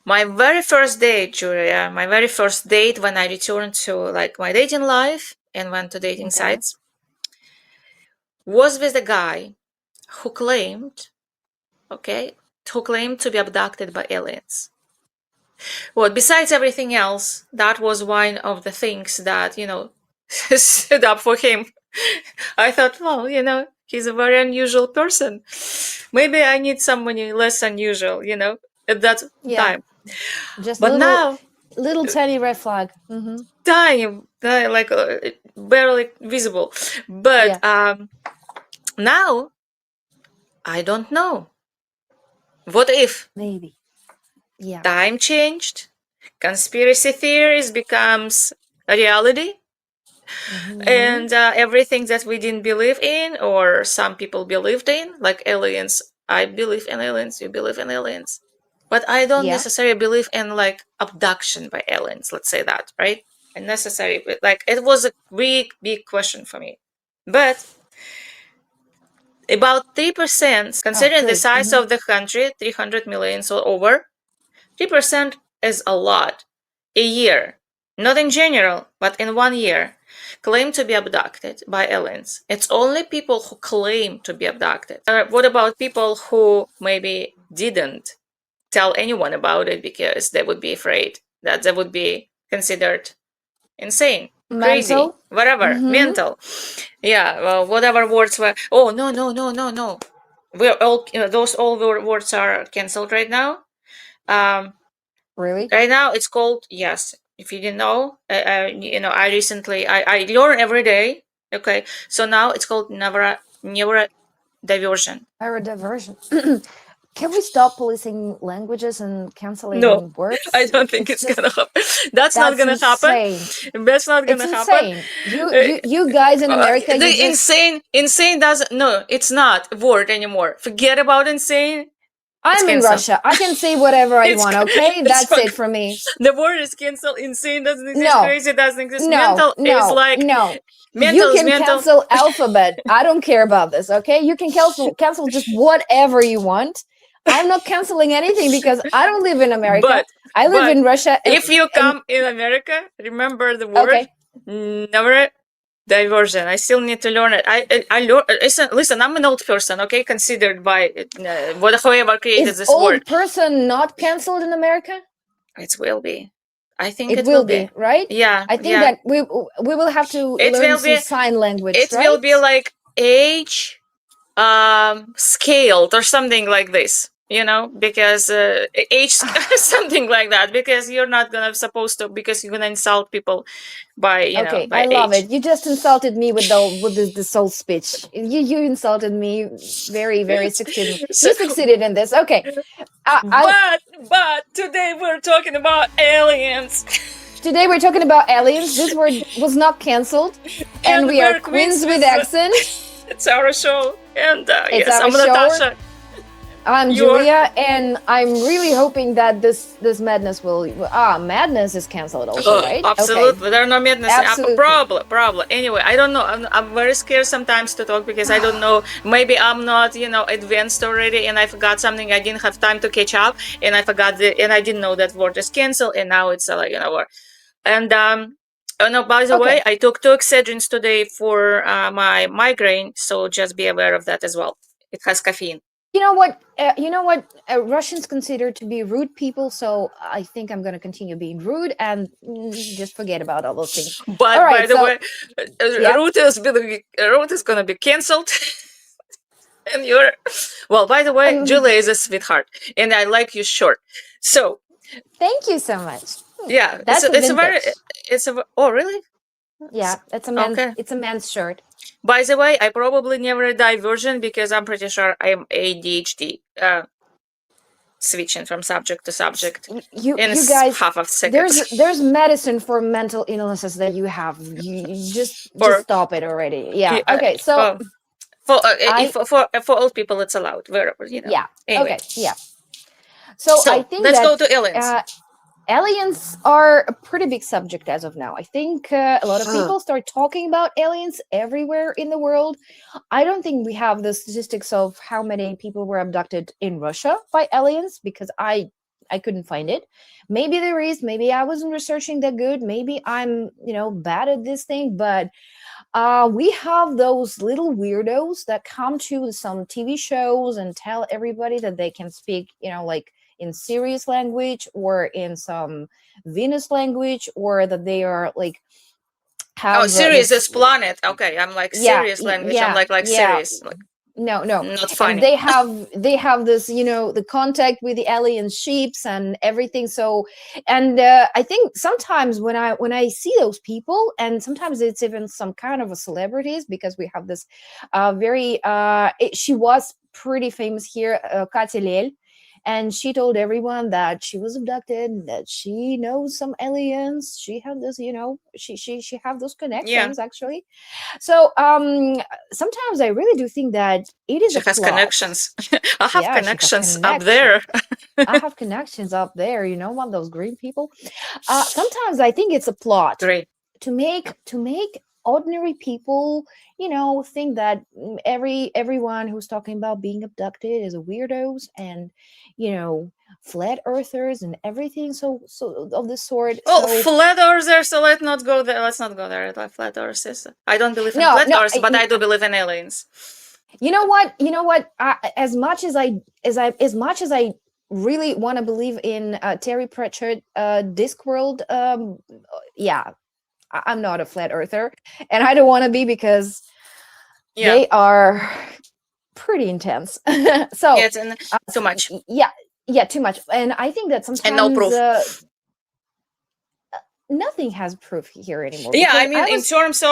My very first date, Julia, my very first date when I returned to like my dating life and went to dating Okay. sites was with a guy who claimed, okay, who claimed to be abducted by aliens. Well, besides everything else, that was one of the things that, stood up for him. I thought, well, he's a very unusual person. Maybe I need somebody less unusual, at that Yeah. time. Just But now, little tiny red flag. tiny, like barely visible. Yeah. But now, I don't know. What if Maybe. Yeah. time changed? Conspiracy theories becomes a reality? And everything that we didn't believe in, or some people believed in, like aliens. I believe in aliens, you believe in aliens. But I don't Yeah. necessarily believe in like abduction by aliens, let's say that, right? Unnecessary, but like it was a big question for me. But about 3%, Oh, considering the 3. size of the country, 300 million or over, 3% is a lot. A year, not in general, but in 1 year, claim to be abducted by aliens. It's only people who claim to be abducted. What about people who maybe didn't tell anyone about it because they would be afraid that they would be considered insane, crazy, Mental. whatever, mental? Yeah, well, whatever words were. Oh, no, no, no, no, no. We're all, those all words are canceled right now. Um, Really? Right now, it's called, yes. If you didn't know, I recently I learn every day. Okay, so now it's called neurodiversion. Neurodiversion. Can we stop policing languages and No, canceling I words? don't think It's it's gonna just happen. That's not that's gonna happen. insane. That's not It's gonna happen. insane. You guys in America, you The just insane doesn't. No, it's not a word anymore. Forget about insane. It's I'm in canceled. Russia. I can say whatever I It's want, okay? it's That's it for me. the word is canceled. Insane doesn't exist. No. Crazy doesn't exist. No, Mental is no, like no. You mental is can mental. cancel alphabet. I don't care about this, okay? You can cancel just whatever you want. I'm not canceling anything because I don't live in America. But I live but in Russia if you and come in America, remember the word okay. never diversion. I still need to learn it. I learn. Listen. I'm an old person. Okay, considered by whoever created Is this word. old person not canceled in America? It will be. I think It it will will be. be, right? Yeah, I think yeah. that we will have to It learn will some be. sign language, It will right? be like age scaled or something like this, because age something like that, because you're not gonna supposed to, because you're gonna insult people by Okay, by I love age. it. You just insulted me with this whole speech. You insulted me very succeeding. So, You succeeded in this. Okay, I but today we're talking about aliens. today we're talking about aliens. This word was not canceled, and And we are we're queens queens with with accent. it's our show, and It's yes, our I'm show. Natasha. I'm You're Julia, and I'm really hoping that this madness will madness is canceled also, right? Okay, absolutely. There are no madness. absolutely. Probably. Anyway, I don't know. I'm very scared sometimes to talk because I don't know. Maybe I'm not, advanced already, and I forgot something. I didn't have time to catch up, and I forgot and I didn't know that word is canceled, and now it's like and oh no, by the way, Okay. I took 2 Excedrins today for my migraine, so just be aware of that as well. It has caffeine. Russians consider to be rude people, so I think I'm going to continue being rude and just forget about all those things. All But by right, the so way, yeah. Root is gonna be cancelled. And you're well, by the way, um, Julia is a sweetheart, and I like you short. So Thank you so much. yeah, That's a it's a very vintage. oh really? Yeah, it's a man. Okay. It's a man's shirt. By the way, I probably never diversion because I'm pretty sure I'm ADHD. Switching from subject to subject in You guys, half of seconds. there's medicine for mental illnesses that you have. You just For stop it already. Yeah. uh, Okay. So well, for if I for old people it's allowed wherever. yeah. Anyway, Okay. Yeah. So I so think let's that go to aliens. aliens are a pretty big subject as of now. I think a lot of people start talking about aliens everywhere in the world. I don't think we have the statistics of how many people were abducted in Russia by aliens because I I couldn't find it. Maybe there is, maybe I wasn't researching that good, maybe I'm, bad at this thing, but we have those little weirdos that come to some TV shows and tell everybody that they can speak, like in Sirius language or in some Venus language, or that they are like Oh, have serious this. is planet. Okay, I'm like Yeah, serious language. I'm yeah, like yeah. serious, like No, not and funny. they have this, the contact with the alien ships and everything. So, and I think sometimes when I see those people, and sometimes it's even some kind of a celebrities, because we have this she was pretty famous here, Katya Lel, and she told everyone that she was abducted, that she knows some aliens, she had this, she have those Yeah, connections actually. So sometimes I really do think that it is she a has plot. connections. I have Yeah, she has connections up connections. there. I have connections up there, one of those green people. Sometimes I think it's a plot Great. to make ordinary people, think that everyone who's talking about being abducted is a weirdos, and you know flat earthers and everything, so of this sort. Well, So flat earthers, so let's not go there. Let's not go there. Like flat earthers. I don't believe in no, flat no, earths, but I do believe in aliens. you know what, as much as I really want to believe in Terry Pratchett, Discworld, yeah, I'm not a flat earther, and I don't want to be, because Yeah, they are pretty intense. yeah, So it's too much yeah, yeah, too much. And I think that and no sometimes proof. nothing has proof here anymore, Yeah, I because mean, I in was. terms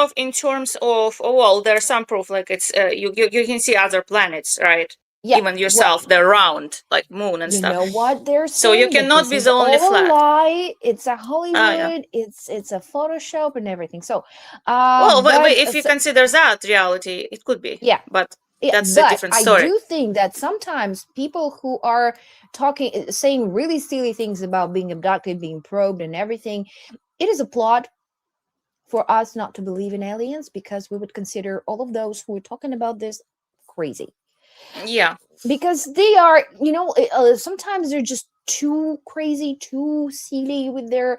of well, there's some proof. Like it's you can see other planets, right? Yeah, Even well, yourself, they're round, like moon and you stuff. know what they're So you saying, that cannot this be is the only all a flat. lie, it's a Yeah. Hollywood, it's a Photoshop and everything. So Well, but but if you consider that reality, it could be, yeah, but yeah, that's a but different I story. do think that sometimes people who are saying really silly things about being abducted, being probed and everything, it is a plot for us not to believe in aliens, because we would consider all of those who are talking about this crazy, Yeah, because they are, sometimes they're just too crazy, too silly with the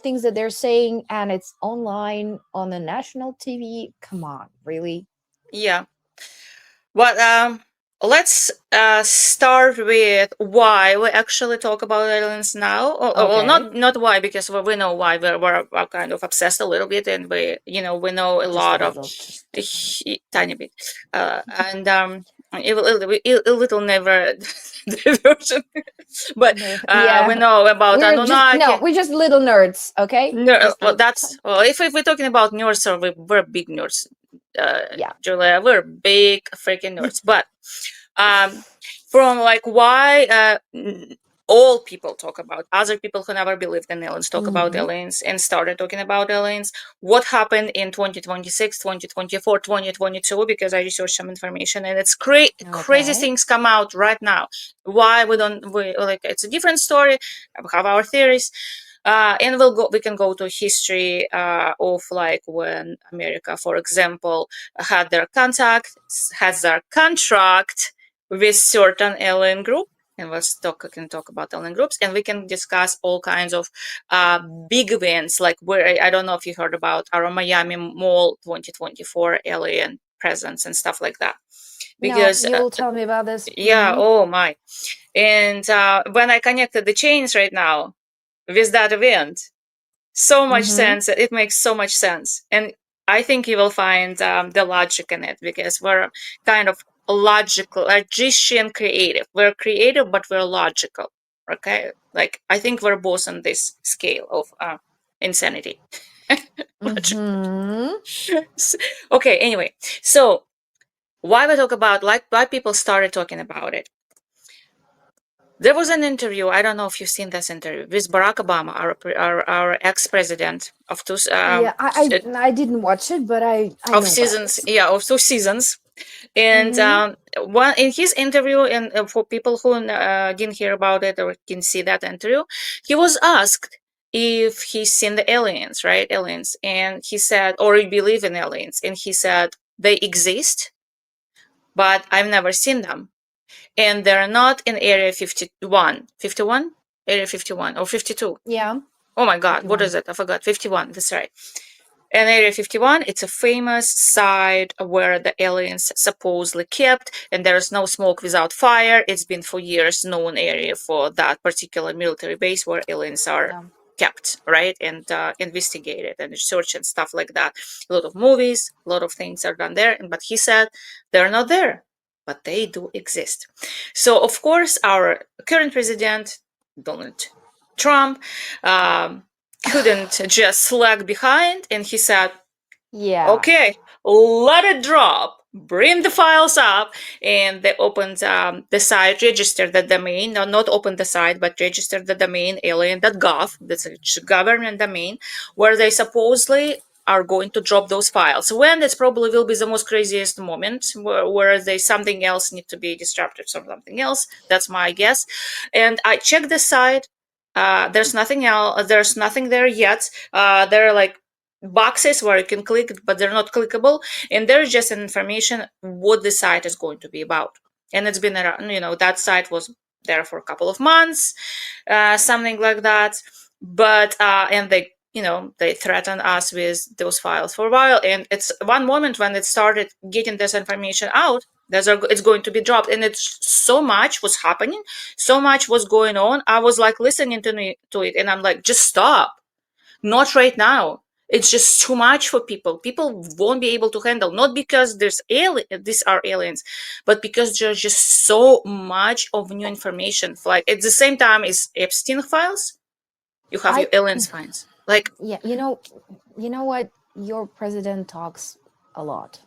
things that they're saying, and it's online on the national TV. Come on, really? yeah. But let's start with why we actually talk about aliens now. Well, Okay, not why, because we know why we're kind of obsessed a little bit, and we know a just a lot of little, just tiny bit, and a little never diversion, but we yeah. know about We're just no, Anunnaki. we're just little nerds, okay? No, Just well, a that's well. If we're talking about nerds, so we're big nerds, yeah. Julia. We're big freaking nerds. But um, from like why all people talk about other people who never believed in aliens talk about Hmm. aliens and started talking about aliens. What happened in 2026, 2024, 2022? Because I researched some information and it's crazy Okay. things come out right now. Why we like it's a different story. We have our theories, and we can go to history of like when America, for example, had their has their contract with certain alien group, and can talk about alien groups, and we can discuss all kinds of uh, big events, like where I don't know if you heard about our Miami Mall 2024 alien presence and stuff like that, No, because you'll tell me about this. yeah, Hmm. oh my. And when I connected the chains right now with that event, so much Hmm. sense. It makes so much sense. And I think you will find the logic in it, because we're kind of logical, logician creative. We're creative, but we're logical. Okay. Like, I think we're both on this scale of insanity. Logic. Hmm. Okay. Anyway, so why we talk about, like, why people started talking about it. There was an interview. I don't know if you've seen this interview with Barack Obama, our ex president Yeah, I didn't watch it, but I of know about seasons, this. yeah, of 2 seasons. And Hmm. one in his interview, and for people who didn't hear about it or didn't see that interview, he was asked if he's seen the aliens, right? Aliens, and he said, or he believe in aliens, and he said they exist, but I've never seen them. and they're not in Area 51. 51? Area 51 or 52? Yeah, Oh my God, what 51. is it? I forgot. 51, that's right. And Area 51, it's a famous site where the aliens supposedly kept, and there's no smoke without fire. It's been for years known area for that particular military base where aliens are Yeah. kept, right? And investigated and researched and stuff like that. A lot of movies, a lot of things are done there. But he said they're not there, but they do exist. So, of course, our current president, Donald Trump, um, couldn't just lag behind, and he said, Yeah. okay, let it drop, bring the files up. And they opened the site, registered the domain, no, not open the site, but registered the domain alien.gov, that's a government domain, where they supposedly are going to drop those files. When it's probably will be the most craziest moment where they something else need to be disrupted or something else. That's my guess. And I checked the site. There's nothing else. There's nothing there yet. There are like boxes where you can click, but they're not clickable. And there's just an information what the site is going to be about. And it's been around. That site was there for a couple of months, something like that. But and they threatened us with those files for a while. And it's one moment when it started getting this information out. It's going to be dropped, and it's so much was happening, so much was going on. I was like listening to it, and I'm like, just stop, not right now. It's just too much for people. People won't be able to handle. Not because these are aliens, but because there's just so much of new information. Like at the same time as Epstein files, you have I your aliens files. Like, yeah, you know what? Your president talks a lot.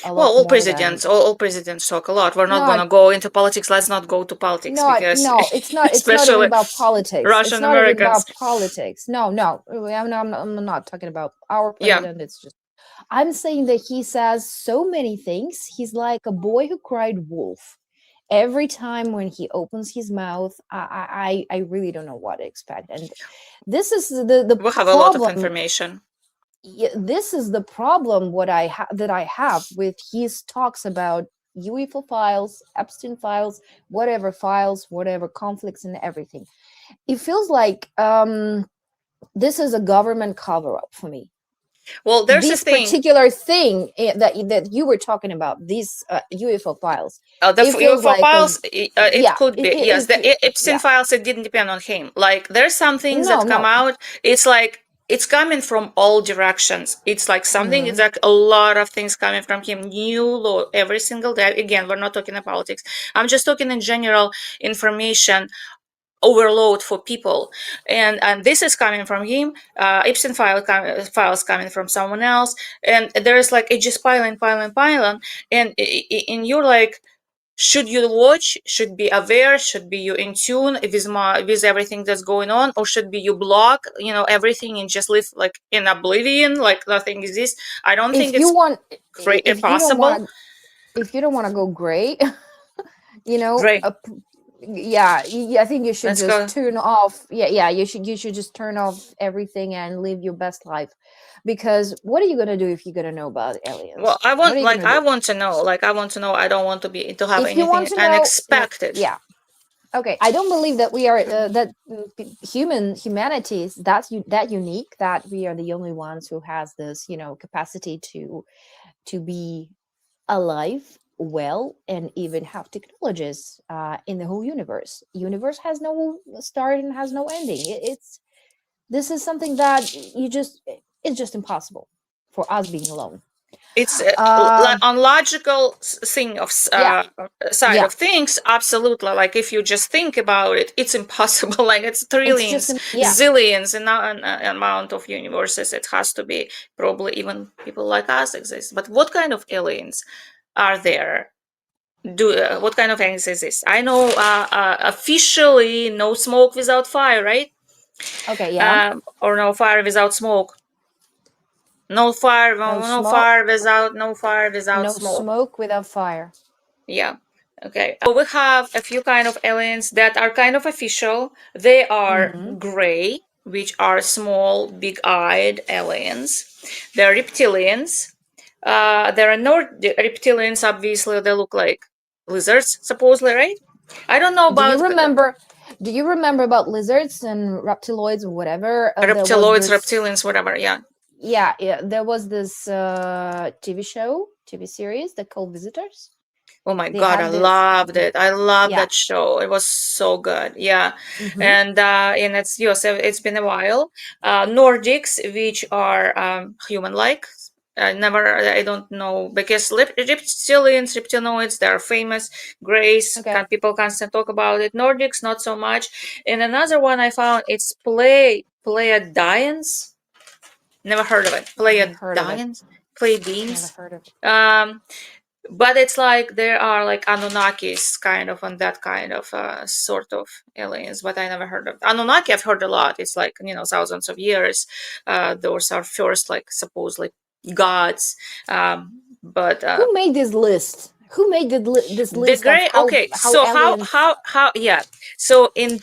A well, lot more than all presidents talk a lot. We're not not gonna go into politics. Let's not go to politics not because, no, it's not even especially about politics. It's Russian not even Americans. about politics. No, no. I'm not talking about our Yeah. president. It's just I'm saying that he says so many things. He's like a boy who cried wolf. Every time when he opens his mouth, I really don't know what to expect. And this is the We have a lot of problem. information. This is the problem what that I have with his talks about UFO files, Epstein files, whatever conflicts and everything. It feels like this is a government cover up for me. Well, there's a This thing. particular thing that you were talking about, these UFO files, The it feels UFO like files, it yeah, could be, yes. The Epstein yeah, files, it didn't depend on him. Like, there's some things no, that come no. out, it's like, it's coming from all directions. It's like something, it's Hmm. like a lot of things coming from him, new law every single day. Again, we're not talking about politics. I'm just talking in general information overload for people, and this is coming from him. Epstein files coming from someone else, and there's like it just piling, and you're like, should you watch, should be aware, should be you in tune with everything that's going on, or should be you block everything and just live like in oblivion like nothing exists? I don't think If you it's want, if you don't possible. want to, if you don't want to go gray, you know, Great, yeah, I think you should let's just go. turn off. Yeah, you should just turn off everything and live your best life, because what are you gonna do if you're gonna know about Well, aliens? i What want are you like gonna i do want to know like I want to know. I don't want to have if you anything want to know? unexpected. Yeah. Okay, I don't believe that we are that humanity is that unique, that we are the only ones who has this capacity to be alive, well, and even have technologies in the whole universe has no start and has no ending. It's this is something that it's just impossible for us being alone. It's um on logical thing of yeah, side yeah, of things, absolutely. Like if you just think about it, it's impossible. Like it's it's just trillions, yeah. zillions in amount of universes. It has to be probably even people like us exist. But what kind of aliens are there? What kind of aliens exist? I know officially no smoke without fire, right? Okay, yeah. Or no fire without smoke. No fire, No no smoke, fire without no smoke. smoke without fire. Yeah. Okay. We have a few kind of aliens that are kind of official. They are Hmm. gray, which are small, big-eyed aliens. They're reptilians. There are no reptilians. Obviously, they look like lizards, supposedly, right? I don't know Do you about remember? Do you remember about lizards and reptiloids or whatever? There was reptiloids, this. reptilians, whatever. Yeah. Yeah, yeah, there was this TV series that called Visitors. Oh my They God, I had this. loved it. I loved Yeah. that show. It was so good. Yeah. Hmm. And it's yes, it's been a while. Nordics, which are human-like. I don't know because reptilians, reptiloids, they are famous. Grace, Okay. people constantly talk about it. Nordics, not so much. And another one I found, it's Pleiadians. Never heard of it. Never heard of it. Pleiadians, Never Pleiadians. heard of it. Um, but it's like there are like Anunnakis kind of on that kind of sort of aliens, but I never heard of Anunnaki. I've heard a lot. It's like thousands of years. Those are first like supposedly gods, but Who made this list? Who made this the list of great. Okay, how so aliens? how yeah. So in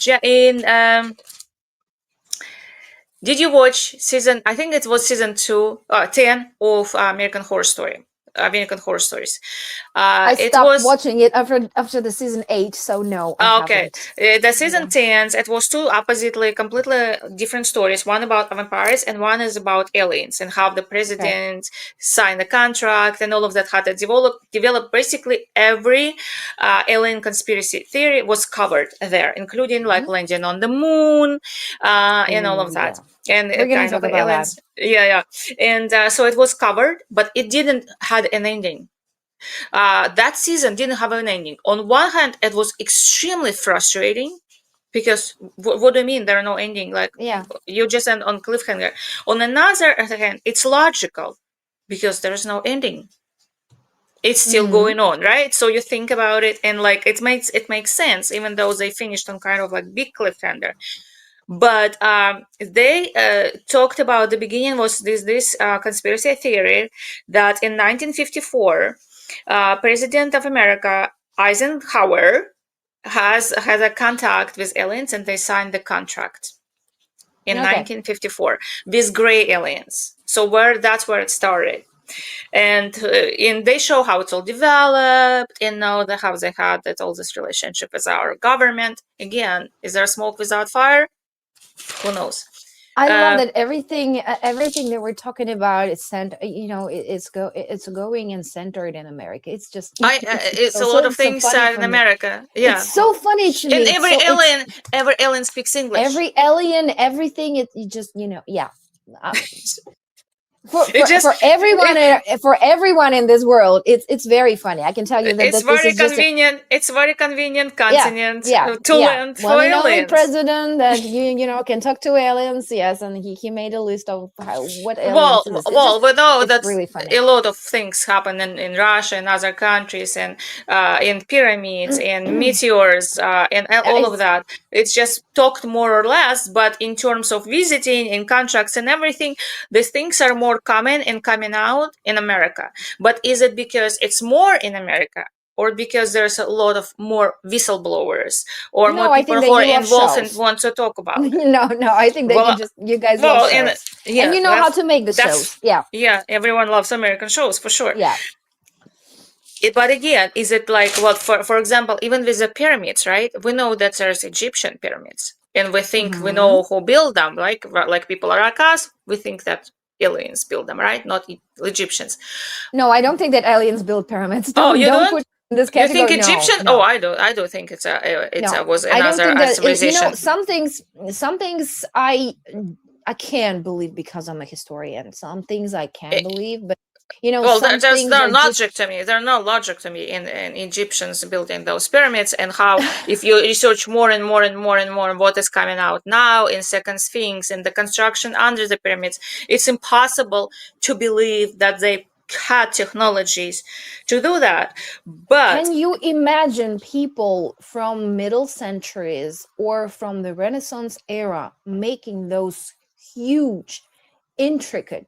did you watch season? I think it was season 10 of American Horror Story. American Horror Stories. I It stopped was watching it after the season 8, so no, I okay. haven't. The season Yeah. 10s, it was two oppositely, completely different stories. One about vampires and one is about aliens and how the Okay. president signed the contract and all of that. How to develop basically every alien conspiracy theory was covered there, including like Hmm. landing on the moon and all Oh of that. yeah. And We're gonna kind talk of about that. aliens. Yeah, yeah. And so it was covered, but it didn't had an ending. That season didn't have an ending. On one hand, it was extremely frustrating because what do you mean there are no ending? Like Yeah. you just end on cliffhanger. On another hand, it's logical because there is no ending. It's still Hmm. going on, right? So you think about it and like it makes sense, even though they finished on kind of like big cliffhanger. But they talked about the beginning was this conspiracy theory that in 1954, President of America Eisenhower has a contact with aliens, and they signed the contract in Okay. 1954 with gray aliens. So that's where it started. And they show how it's all developed and know how they had that all this relationship with our government. Again, is there smoke without fire? Who knows? I love Uh, that everything that we're talking about is sent. It's going and centered in America. It's just it's a lot of so things funny said in for me. America. It's Yeah, so funny to and me. every alien speaks English. Every alien, everything. It you just yeah. Uh, for It for just for everyone for everyone in this world, it's very funny. I can tell you that it's this very is just a convenient. It's very convenient yeah, continent yeah, to yeah. land One for and only aliens. president that can talk to aliens. Yes, and he made a list of what aliens Well, is. It's just well, we know it's that really funny. a lot of things happen in Russia and other countries, and in pyramids and meteors and all of It's that. It's just talked more or less, but in terms of visiting and contracts and everything, these things are more common and coming out in America. But is it because it's more in America? Or because there's a lot of more whistleblowers or more no, I people think that who are you love involved and shows. want to talk about it? No, I think that Well, you guys love well, and shows, and yeah, you know how to make the that's shows. Yeah, yeah. Everyone loves American shows for sure. yeah. But again, is it like well, for example, even with the pyramids, right? We know that there's Egyptian pyramids, and we think we Hmm. know who built them. Like people are like us, we think that aliens built them, right? Not Egyptians. No, I don't think that aliens build pyramids. Oh, Don't you don't don't? put in this You think category. No, Egyptian? Oh, no. I do. I do think it's No, a was I don't another think that civilization. some things I can believe because I'm a historian. Some things I can Eh, believe, but Well, some there's things no are just logic to me. There's no logic to me in Egyptians building those pyramids and how, if you research more and more and more and more what is coming out now in Second Sphinx and the construction under the pyramids, it's impossible to believe that they had technologies to do that. But can you imagine people from middle centuries or from the Renaissance era making those huge, intricate,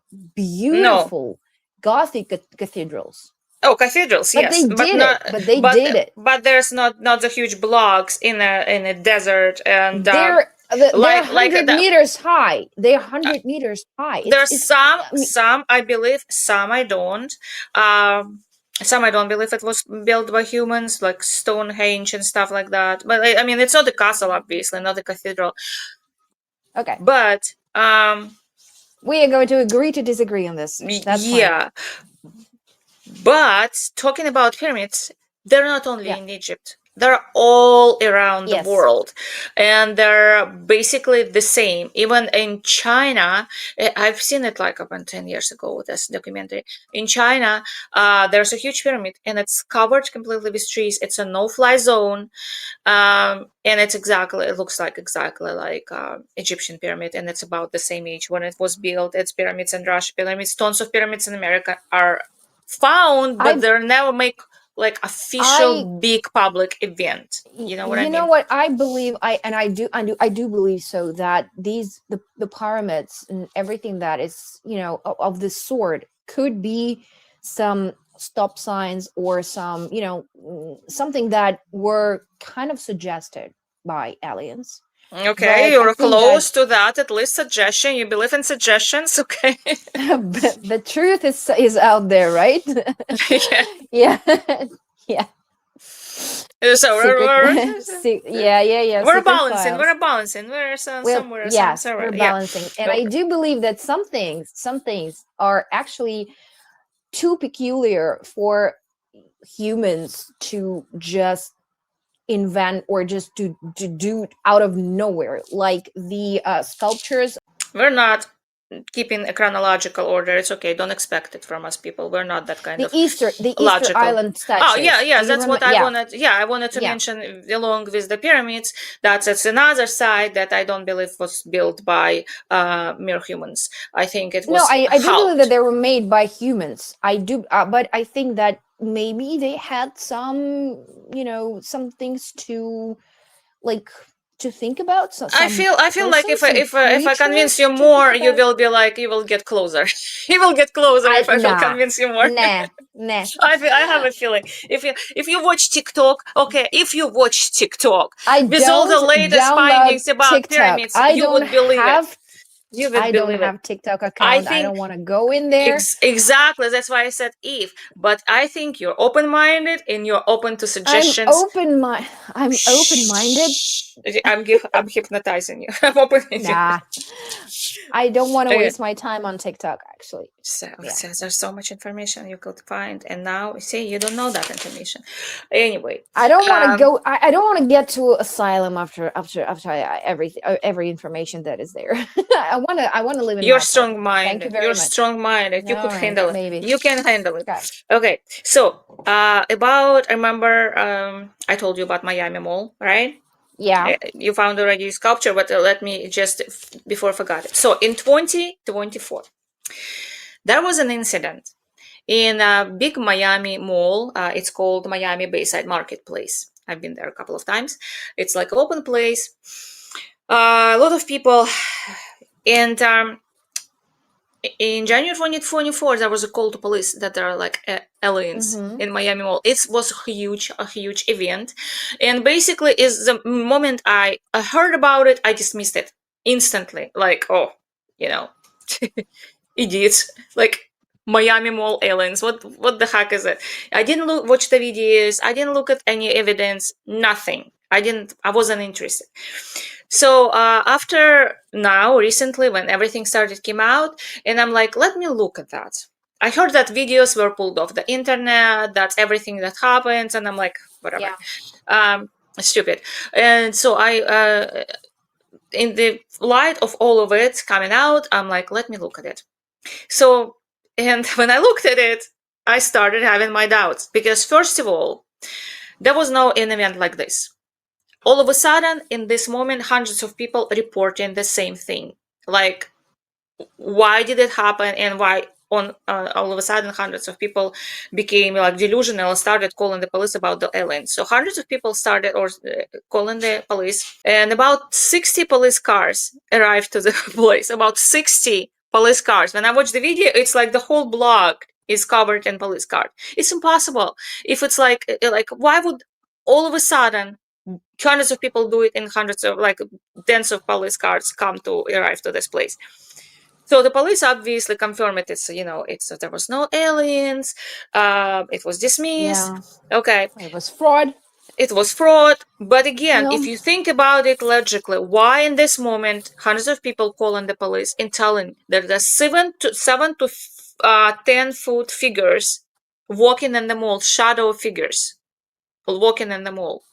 no. beautiful Gothic cathedrals? Oh, cathedrals, But yes, they but did it. not. But they But did it. there's not the huge blocks in a desert and They're like 100 the meters high. They're 100 meters high. there's It's some I mean, I believe, some I don't. um Some I don't believe it was built by humans, like Stonehenge and stuff like that. But I mean, it's not a castle, obviously, not a cathedral. Okay. But We are going to agree to disagree on this. That's fine. yeah. But talking about pyramids, they're not only Yeah. in Egypt. They're all around the Yes. world, and they're basically the same. Even in China, I've seen it like about 10 years ago, this documentary. In China, there's a huge pyramid, and it's covered completely with trees. It's a no-fly zone, and it looks like exactly like Egyptian pyramid, and it's about the same age when it was built. It's pyramids in Russia, pyramids, tons of pyramids in America are found, but I they're never make like official I big public event. You know what I you know mean? what I believe, I do believe so, that the pyramids and everything that is, of this sort could be some stop signs, or some, something that were kind of suggested by aliens. Okay, But I you're think that close to that. At least suggestion. You believe in suggestions, okay? but the truth is out there, right? Yeah. Yeah. Yeah. So Yeah, we're secret balancing. files. We're balancing. We're Well, yes, somewhere. we're Yeah. balancing, and I Okay. do believe that some things are actually too peculiar for humans to just invent, or just to do out of nowhere, like the sculptures. We're not keeping a chronological order. It's okay. Don't expect it from us, people. We're not that kind the of easter the easter logical. island Oh yeah, statues, do yes, you that's what remember? I Yeah. wanted. Yeah, I wanted to Yeah. mention along with the pyramids. It's another side that I don't believe was built by mere humans. I think it No, was I do believe that helped. they were made by humans. I do, but I think that maybe they had some things to, like, to think about. So some I feel like persons, some if I convince you creatures to think more, you about. will be like you will get closer. You will get closer I if I will Nah, convince you more. nah, nah. I have a feeling if you watch TikTok, okay, if you watch TikTok I with all the don't latest download findings about TikTok. pyramids, you would believe it. You would I don't believe it. have TikTok I account. I think don't want to go in there. exactly that's why I said if, but I think you're open minded and you're open to I'm suggestions. open my I'm open minded. Shh. I'm hypnotizing you. I'm opening you. Nah, I don't want to Okay. waste my time on TikTok, actually. So, Yeah. there's so much information you could find, and now see you don't know that information. Anyway, I don't want to um, go. I don't want to get to asylum after every information that is there. I want to live in you're my apartment. strong Thank you minded. You're very much. strong minded. You All could right, handle it. maybe. You can handle it. Okay. Okay. So, about remember, I told you about Miami Mall, right? Yeah. You found already sculpture, but let me just before I forgot it. So in 2024, there was an incident in a big Miami mall. It's called Miami Bayside Marketplace. I've been there a couple of times. It's like an open place. A lot of people, and in January 2024, there was a call to police that there are like aliens Mm-hmm. in Miami Mall. It was a huge event, and basically, is the moment I heard about it, I dismissed it instantly. Like, oh, you know, idiots. Like Miami Mall aliens. What the heck is it? I didn't watch the videos. I didn't look at any evidence. Nothing. I wasn't interested. So after now, recently, when everything started came out, and I'm like, let me look at that. I heard that videos were pulled off the internet. That's everything that happens, and I'm like, whatever, Yeah. stupid. And so in the light of all of it coming out, I'm like, let me look at it. So, and when I looked at it, I started having my doubts because, first of all, there was no an event like this. All of a sudden, in this moment, hundreds of people reporting the same thing. Like, why did it happen, and why on all of a sudden hundreds of people became like delusional and started calling the police about the aliens. So hundreds of people started or calling the police, and about 60 police cars arrived to the place. About 60 police cars. When I watch the video, it's like the whole block is covered in police cars. It's impossible. If it's like why would all of a sudden hundreds of people do it, and hundreds of like tens of police cars come to arrive to this place? So the police obviously confirmed it. It's there was no aliens. It was dismissed. Yeah, Okay, it was fraud. it was fraud. But again, Yeah. if you think about it logically, why in this moment hundreds of people calling the police and telling that there's 7 to 10 foot figures walking in the mall, shadow figures walking in the mall?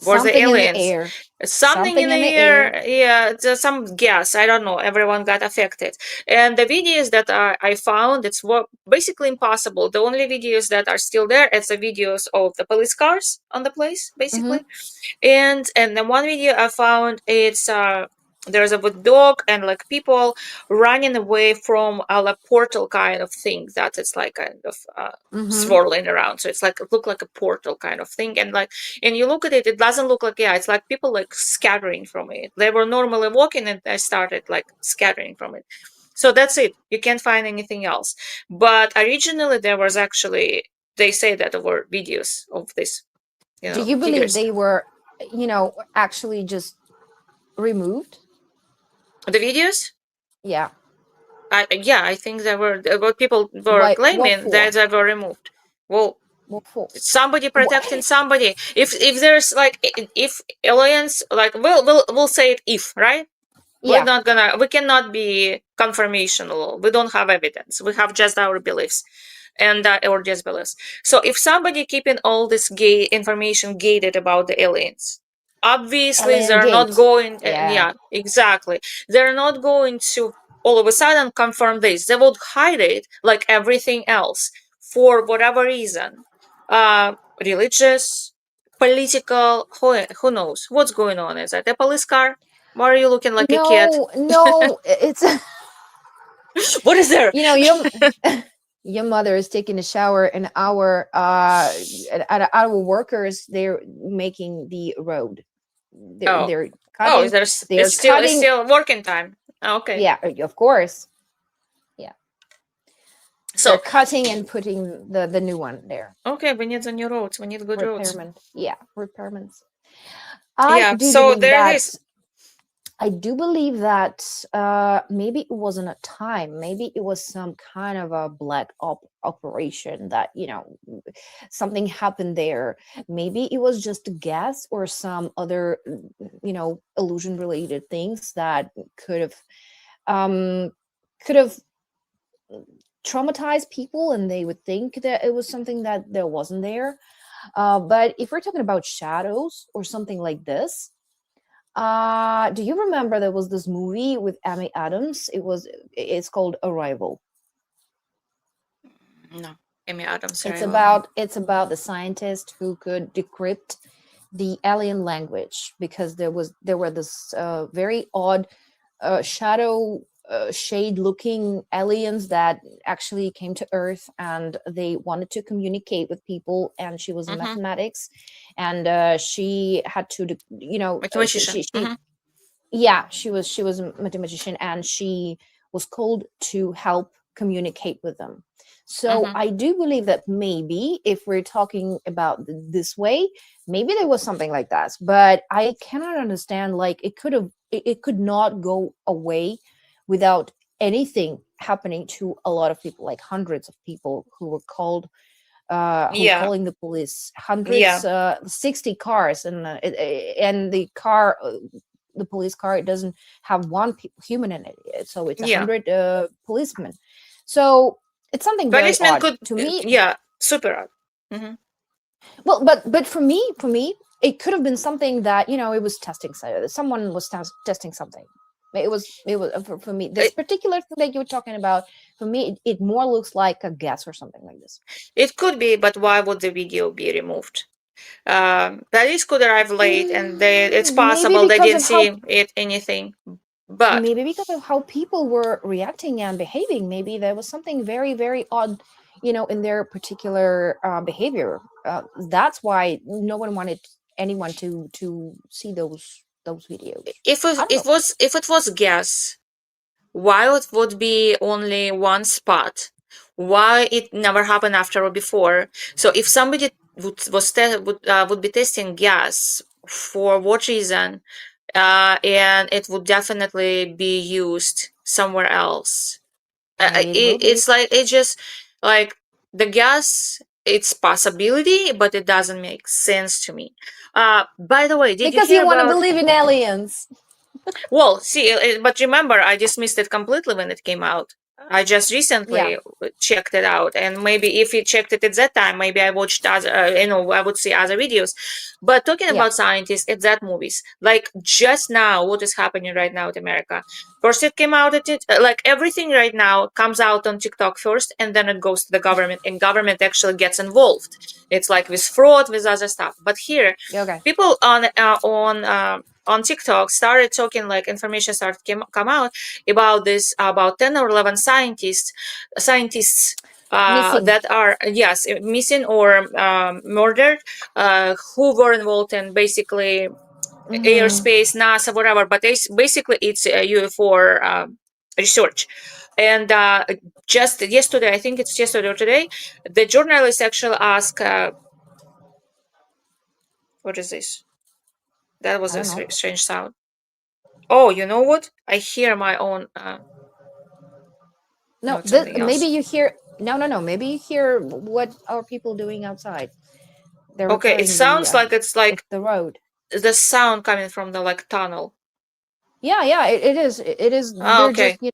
Were the Something in the aliens? air. Something in Something the in the air. air, yeah, there's some gas. I don't know. Everyone got affected, and the videos that I found, it's what basically impossible. The only videos that are still there, it's the videos of the police cars on the place, Mm-hmm. basically. And the one video I found, it's there's a dog and like people running away from a like, portal kind of thing that it's like kind of Mm-hmm. swirling around. So it's like it look like a portal kind of thing, and like and you look at it, it doesn't look like, yeah, it's like people like scattering from it. They were normally walking and they started like scattering from it. So that's it. You can't find anything else. But originally there was actually, they say that there were videos of this, Do you believe figures. they were, actually just removed? The videos? Yeah. Yeah, I think there were what people were What? What claiming that for? they were removed. Well, What for? somebody What? protecting somebody. If there's like if aliens like we'll say it if, right? Yeah. We cannot be confirmational. We don't have evidence. We have just our beliefs and or disbeliefs. So if somebody keeping all this gay information gated about the aliens, obviously Alien they're not Gate. going. Yeah. Yeah, exactly. They're not going to all of a sudden confirm this. They would hide it like everything else for whatever reason, religious, political. Who knows what's going on? Is that a police car? Why are you looking like a kid? No, no, it's What is there? your your mother is taking a shower, and our workers, they're making the road. They're Oh, they're oh, cutting. They're it's cutting. still working time. Okay, Yeah, of course. Yeah, they're so cutting and putting the new one there. okay, we need the new roads. We need good roads. Repairment. Yeah, repairments. I Yeah, do so believe there it that is. I do believe that maybe it wasn't a time. Maybe it was some kind of a operation that, something happened there. Maybe it was just a guess or some other, illusion related things that could have um, could have traumatized people, and they would think that it was something that there wasn't there. But if we're talking about shadows or something like this, do you remember there was this movie with Amy Adams? It's called Arrival. No, Amy Adams It's arrival. about it's about the scientist who could decrypt the alien language, because there were this very odd shadow shade looking aliens that actually came to Earth, and they wanted to communicate with people, and she was in Mm-hmm. mathematics, and she had to Mathematician. Mm-hmm. yeah, she was a mathematician, and she was called to help communicate with them. So Mm-hmm. I do believe that maybe if we're talking about this way, maybe there was something like that, but I cannot understand, like, it could not go away without anything happening to a lot of people, like hundreds of people who were called, who Yeah, calling the police, hundreds, yeah, 60 cars, and the police car, it doesn't have one human in it, so it's a yeah. hundred policemen. So it's something very Policeman odd could, to me. yeah, super odd. Mm-hmm. Well, but for me, it could have been something that, it was testing, someone was testing something. It was for me, this It, particular thing that you were talking about. For me, it more looks like a guess or something like this. it could be, but why would the video be removed? Police could arrive late, and it's Maybe possible they because didn't of how see it anything. But maybe because of how people were reacting and behaving. Maybe there was something very, very odd, in their particular behavior. That's why no one wanted anyone to see those videos. I don't know. if it was gas, why it would be only one spot? Why it never happened after or before? So if somebody would be testing gas, for what reason? And it would definitely be used somewhere else. It will be. It's like it just like the gas. It's possibility, but it doesn't make sense to me. By the way, did you Because hear you want to about? believe in aliens. Well, see, but remember, I dismissed it completely when it came out. I just Yeah, recently checked it out, and maybe if you checked it at that time, maybe I watched other, I would see other videos. But talking yeah. about scientists, it's that movies. Like just now, what is happening right now in America? First, it came out at it, like everything right now comes out on TikTok first, and then it goes to the government, and government actually gets involved. It's like with fraud, with other stuff. But here, Okay. people on TikTok started talking like information started come out about this about 10 or 11 scientists Missing. that are yes missing or murdered who were involved in basically Hmm. airspace NASA whatever but basically it's UFO research and just yesterday I think it's yesterday or today the journalist actually asked what is this that was I a don't know. strange sound. Oh, you know what? I hear my own. No, No, it's this, something maybe else. you hear. No, no, no. Maybe you hear what are people doing outside. They're Okay, it repairing sounds like it's like the road. the sound coming from the like tunnel. Yeah, yeah. It is. It is. Oh, They're just okay, just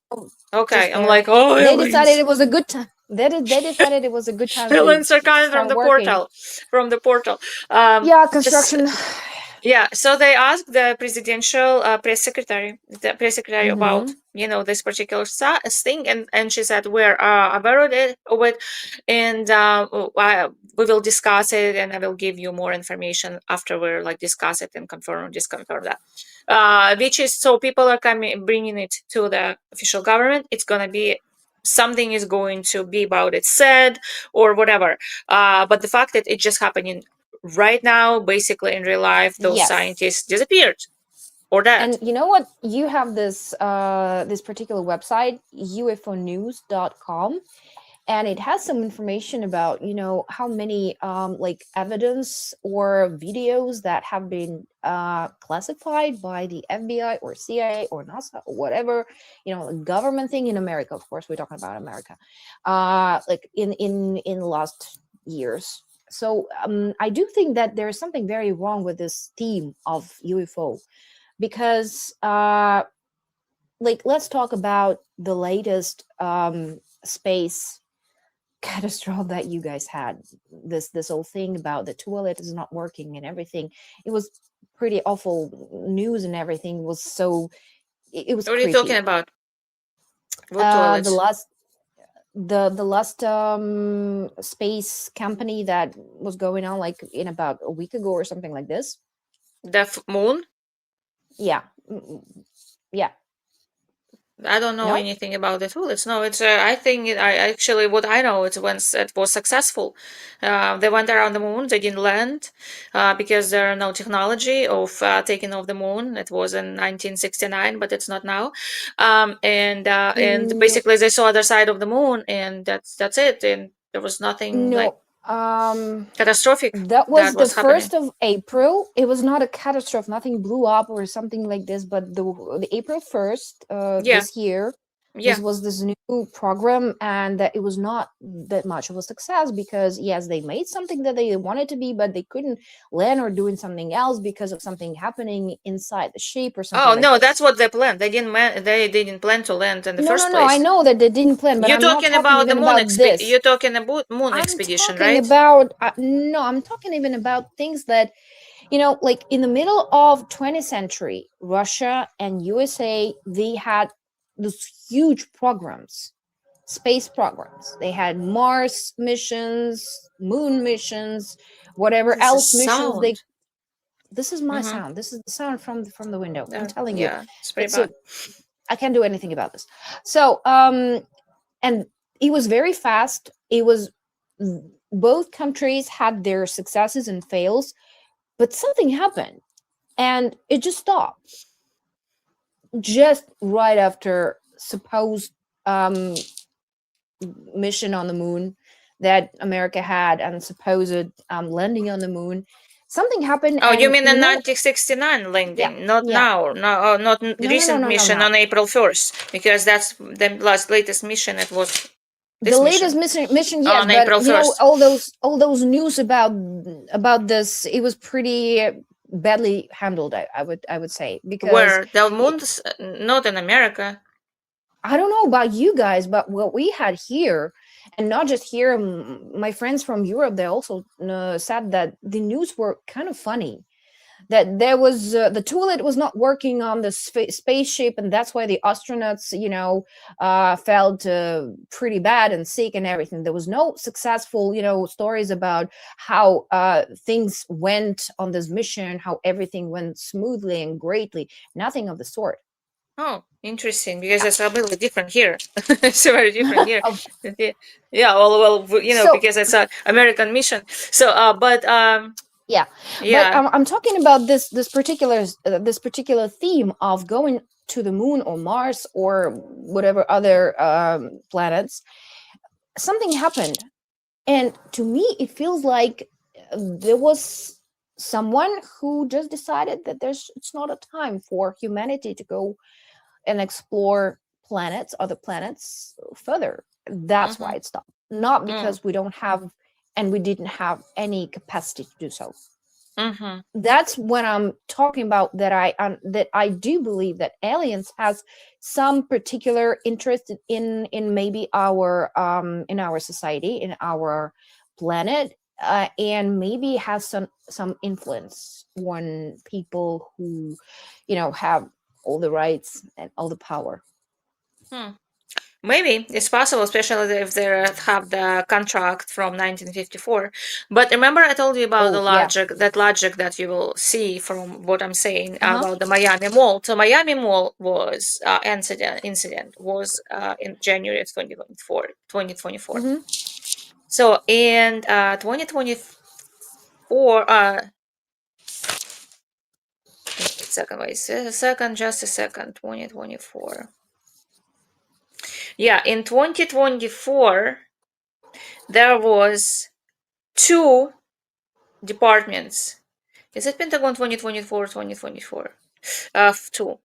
okay. I'm there. like, oh, They decided aliens. it was a good time. They decided it was a good time Aliens are to coming start working. from the portal. Yeah, Just construction. yeah, so they asked the presidential press secretary about Mm-hmm. this particular thing, and she said we're aware of it, and we will discuss it, and I will give you more information after we're like discuss it and confirm or disconfirm that. Which is so people are coming bringing it to the official government. It's gonna be something is going to be about it said or whatever. But the fact that it just happening right now, basically in real life, those Yes. scientists disappeared or dead. And you know what? You have this particular website, ufonews.com, and it has some information about how many like evidence or videos that have been classified by the FBI or CIA or NASA or whatever, a government thing in America. Of course, we're talking about America, like in the last years. So I do think that there is something very wrong with this theme of UFO, because like, let's talk about the latest space catastrophe that you guys had. This whole thing about the toilet is not working and everything. It was pretty awful news, and everything was so, it was What are you talking creepy. about? What The toilets? last the last space company that was going on like in about a week ago or something like this. The moon? Yeah. Yeah. I don't know No. anything about the toilets. No, it's. I think I actually what I know is when it was successful, they went around the moon. They didn't land because there are no technology of taking off the moon. It was in 1969, but it's not now. And No. basically they saw other side of the moon, and that's it. And there was nothing like No. catastrophic That that was the was happening. 1st of April. It was not a catastrophe. Nothing blew up or something like this. But the April 1st Yeah, this year, this yeah. was this new program, and that it was not that much of a success, because yes, they made something that they wanted to be, but they couldn't land or doing something else because of something happening inside the ship or something Oh like no, that's this. what they planned. They didn't plan to land in the No, no, first no. I place. know that they didn't plan, but You're I'm not talking talking about the even about this. you're talking about moon I'm expedition, talking right? about no, I'm talking even about things that, like in the middle of 20th century, Russia and USA, they had those huge programs, space programs. They had Mars missions, moon missions, What whatever is the else missions they. sound? This is my Mm-hmm. sound. This is the sound from the window. I'm telling you, Yeah, it's pretty it's a. bad. I can't do anything about this. So, and it was very fast. It was, both countries had their successes and fails, but something happened and it just stopped just right after supposed um, mission on the moon that America had, and supposed landing on the moon. something happened, Oh, you and mean the 1969 yeah, landing, not yeah. now, no, not No, no, no, recent no, no, mission no. on April 1st, because that's the latest mission. It was The this latest mission mission, yes, on but April 1st, all those news about this, it was pretty badly handled. I would say, because where the y- moon's not in America. I don't know about you guys, but what we had here, and not just here, my friends from Europe, they also said that the news were kind of funny, that there was the toilet was not working on the spaceship, and that's why the astronauts, felt pretty bad and sick and everything. There was no successful, stories about how things went on this mission, how everything went smoothly and greatly. Nothing of the sort. Oh, interesting, because it's a little different here. It's very different here. Of Yeah, yeah, well, so because it's an American mission. So, but yeah, but yeah. I'm talking about this particular theme of going to the moon or Mars or whatever other planets. Something happened, and to me it feels like there was someone who just decided that there's it's not a time for humanity to go and explore other planets further. That's why Mm-hmm, it stopped, not mm, because we don't have and we didn't have any capacity to do so. mm-hmm, That's when I'm talking about that I do believe that aliens has some particular interest in maybe our in our society, in our planet, and maybe has some influence on people who, have all the rights and all the power. hmm. Maybe it's possible, especially if they have the contract from 1954. But remember, I told you about the Oh yeah. logic that you will see from what I'm saying Uh-huh. about the Miami Mall. So Miami Mall was incident was in January of 2024, 2024. Mm-hmm. So in 2024, second, wait, second, just a second, 2024. Yeah, in 2024, there was two departments. Is it Pentagon 2024, 2024? Two.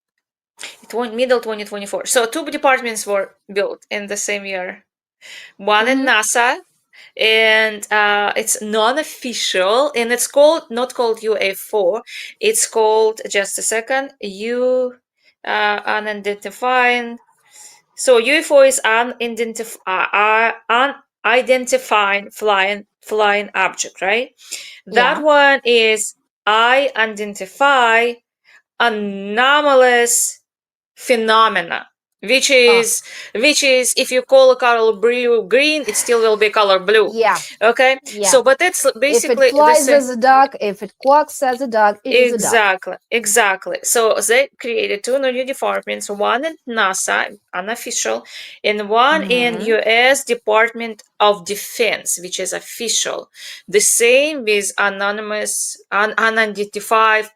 Middle 2024. So two departments were built in the same year. One in Mm-hmm. NASA, and it's non-official, and it's called not called UFO. It's called, just a second, unidentified. So UFO is unidentified flying object, right? That Yeah. one is I identify anomalous phenomena, which Ah, is if you call a color blue green, it still will be color blue. yeah. Okay, Yeah. so but that's If it basically the flies same. as a duck, if it quacks as a duck, it is a duck. Exactly, exactly. So they created two new departments, one in NASA, unofficial, and one in Mm-hmm. US Department of Defense, which is official. The same with anonymous, unidentified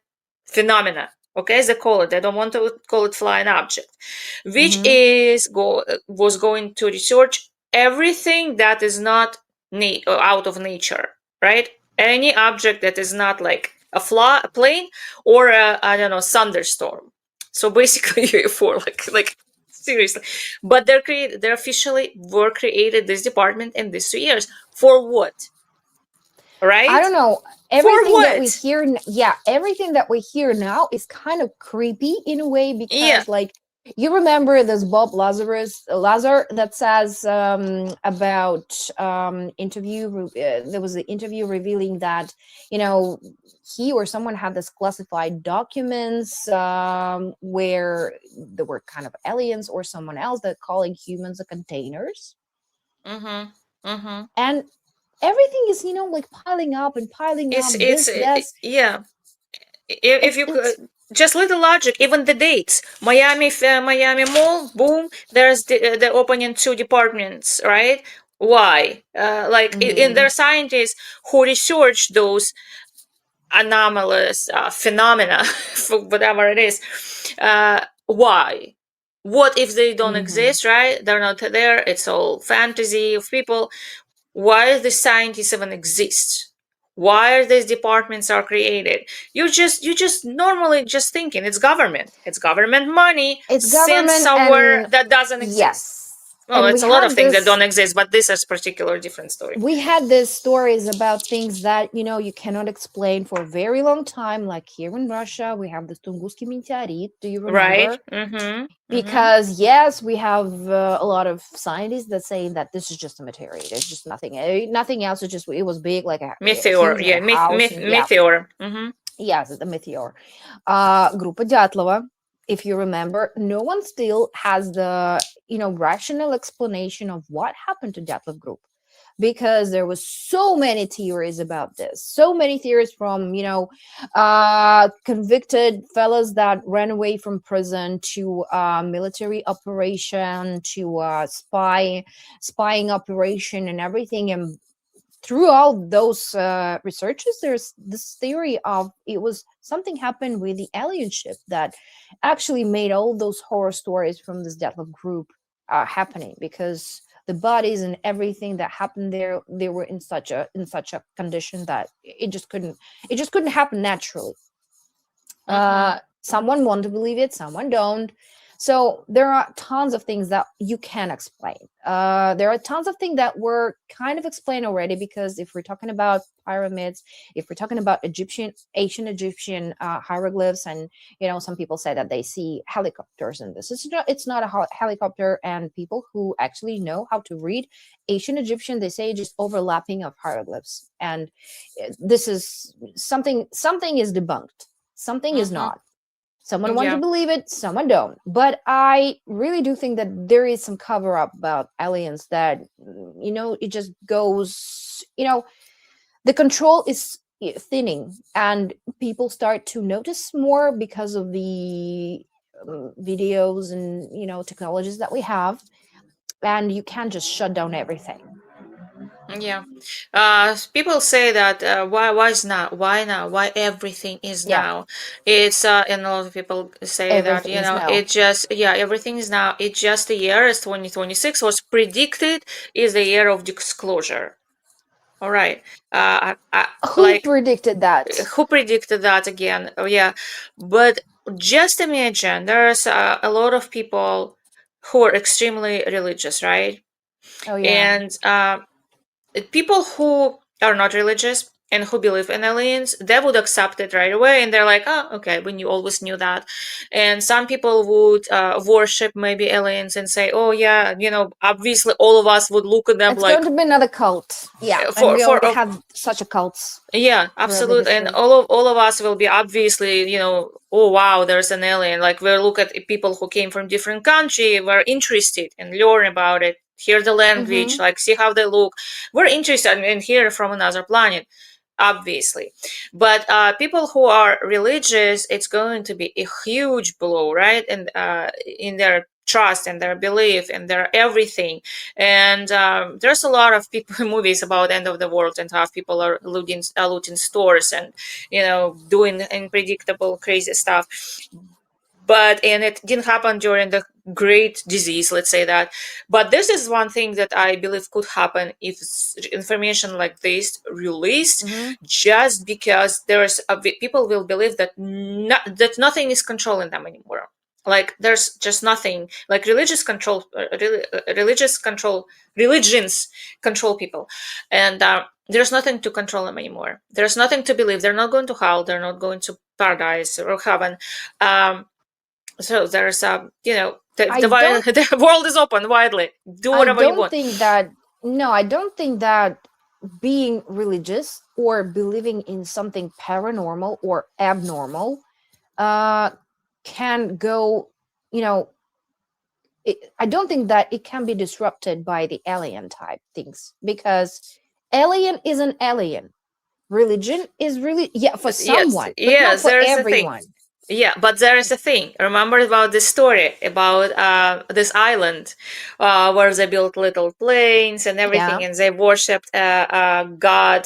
phenomena. Okay, they call it. They don't want to call it flying object, which Mm-hmm. is was going to research everything that is not out of nature, right? Any object that is not like a plane or a, I don't know, thunderstorm. So basically UFO, like seriously. But they officially were created this department in these 2 years. For what? I Right? don't know. For Everything that we what? hear, yeah, everything that we hear now is kind of creepy in a way, Yeah. because, like, you remember this Bob Lazar that says about there was an interview revealing that, he or someone had this classified documents where there were kind of aliens or someone else that calling humans a containers, Mm-hmm. Mm-hmm. and everything is, like, piling up and piling up, It's this this yeah. If it's you it's could just little logic, even the dates. Miami Mall, boom. There's the opening two departments, right? Why? Like in mhm, their scientists who research those anomalous phenomena, for whatever it is. Why? What if they don't mhm. exist? Right? They're not there. It's all fantasy of people. Why the scientists even exist? why these departments are created. You just normally just thinking it's government money It's sent government, somewhere and that doesn't exist. yes, Well, and it's we a lot of had things that this don't exist, but this is particular different story. we had these stories about things that you cannot explain for a very long time, like here in Russia we have the Tunguski meteorite. Do you Right. remember? Mm-hmm. Mm-hmm. Because yes, we have a lot of scientists that say that this is just a meteorite, it's just nothing, nothing else. It's just, it was big, like Meteor. huge, like Yeah. a house, and yeah. Meteor. Mm-hmm. Yes, the meteor. Группа Дятлова, if you remember, no one still has the rational explanation of what happened to Dyatlov group, because there was so many theories about this, so many theories from convicted fellas that ran away from prison, to military operation, to spying operation and everything. And through all those researches, there's this theory of it was something happened with the alien ship that actually made all those horror stories from this Deathloop group happening, because the bodies and everything that happened there, they were in such a condition that it just couldn't happen naturally. Mm-hmm. Someone want to believe it, someone don't. So there are tons of things that you can explain. There are tons of things that were kind of explained already, because if we're talking about pyramids, if we're talking about ancient Egyptian hieroglyphs, and some people say that they see helicopters, and this is not it's not a helicopter. And people who actually know how to read ancient Egyptian, they say just overlapping of hieroglyphs. And this is something is debunked, something is Mm-hmm. not. Someone want to Yeah. believe it, someone don't. But I really do think that there is some cover up about aliens, that it just goes, the control is thinning, and people start to notice more because of the videos and technologies that we have, and you can't just shut down everything. Yeah. People say that why is now? Why now? Why everything is Yeah, now? It's and a lot of people say that everything is now. it just yeah everything is now. It's just the year is 2026 was predicted is the year of disclosure. All right. Who Like predicted that? who predicted that again? Oh yeah, but just imagine there's a lot of people who are extremely religious, right? Oh yeah. And people who are not religious and who believe in aliens, they would accept it right away, and they're like, oh, okay, when you always knew that. And some people would worship maybe aliens and say, oh yeah, obviously all of us would look at them It's like going to be another cult. Yeah, and for we for already had such a cults yeah, throughout the absolutely. And history. all of us will be obviously, oh wow, there's an alien. Like we'll look at people who came from different country, we're interested and learn about it, hear the language, Mm-hmm. like see how they look. We're interested and hear from another planet, obviously. But people who are religious, it's going to be a huge blow, right? And in their trust and their belief and their everything. And there's a lot of people movies about end of the world and how people are looting stores and doing unpredictable crazy stuff. But and it didn't happen during the great disease, let's say that. But this is one thing that I believe could happen if information like this released, Mm-hmm. just because people will believe that that nothing is controlling them anymore. Like there's just nothing, like religions control people, and there's nothing to control them anymore. There's nothing to believe. They're not going to hell, they're not going to paradise or heaven. So there's I don't the world is open widely. Do I whatever you don't want. think that no, I don't think that being religious or believing in something paranormal or abnormal uh can go, you know, I don't think that it can be disrupted by the alien type things, because alien is an alien. Religion is really, yeah, for Yes, someone, but not yes, for there is a thing. everyone. Yeah, but there is a thing. Remember about this story about this island where they built little planes and Yeah. everything, and they worshipped a god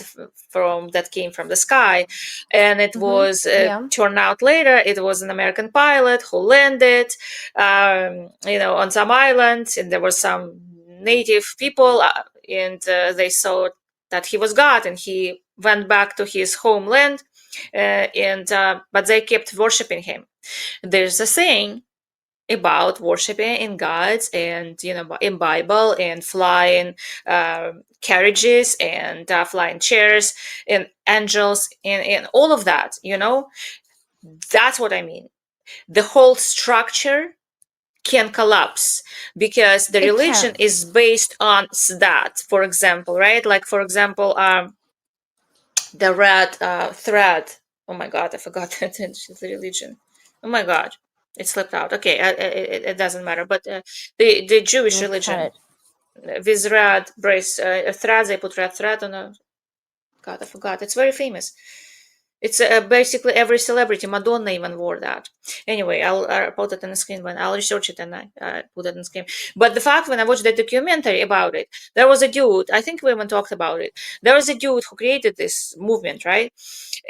from that came from the sky, and it Mm-hmm. was Yeah. turned out later it was an American pilot who landed, on some island, and there were some native people, and they saw that he was God, and he went back to his homeland, and but they kept worshiping him. There's a saying about worshiping in gods, and in Bible, and flying carriages, and flying chairs, and angels, and all of that. That's what I mean. The whole structure can collapse because the It religion can. is based on that. For example, right? Like, for example, the red thread. Oh my God, I forgot the religion. Oh my God, it slipped out. Okay, it doesn't matter. But the Jewish Look at religion, it. with red brace thread, they put red thread on a. God, I forgot. It's very famous. It's basically every celebrity. Madonna even wore that. Anyway, I'll put it on the screen when I'll research it, and I put it on the screen. But the fact, when I watched the documentary about it, there was a dude. I think we even talked about it. There was a dude who created this movement, right?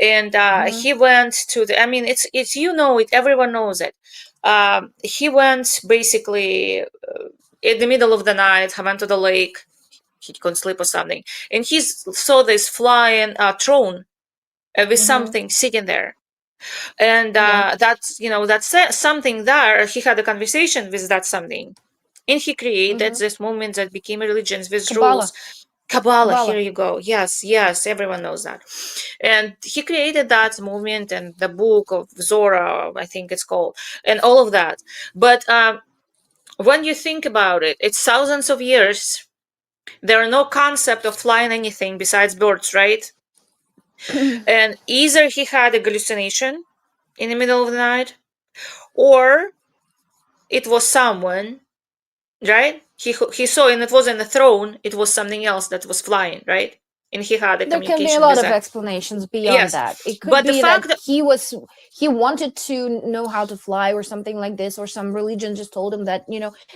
And Hmm. he went to the. I mean, it's it. Everyone knows it. He went basically in the middle of the night. He went to the lake. He couldn't sleep or something, and he saw this flying throne with Hmm. something sitting there, and Yeah. that's something there. He had a conversation with that something, and he created Hmm. this movement that became a religion with rules. Kabbalah. Kabbalah, here Kabbalah. you go. Yes, yes, everyone knows that. And he created that movement, and the book of Zora, I think it's called, and all of that. But when you think about it, it's thousands of years. There are no concept of flying anything besides birds, right? And either he had a hallucination in the middle of the night, or it was someone, right? He saw, and it wasn't a throne, it was something else that was flying, right? And he had a There can be a communication lot with of that. explanations beyond Yes. that. It could But the be that fact that he wanted to know how to fly or something like this, or some religion just told him that,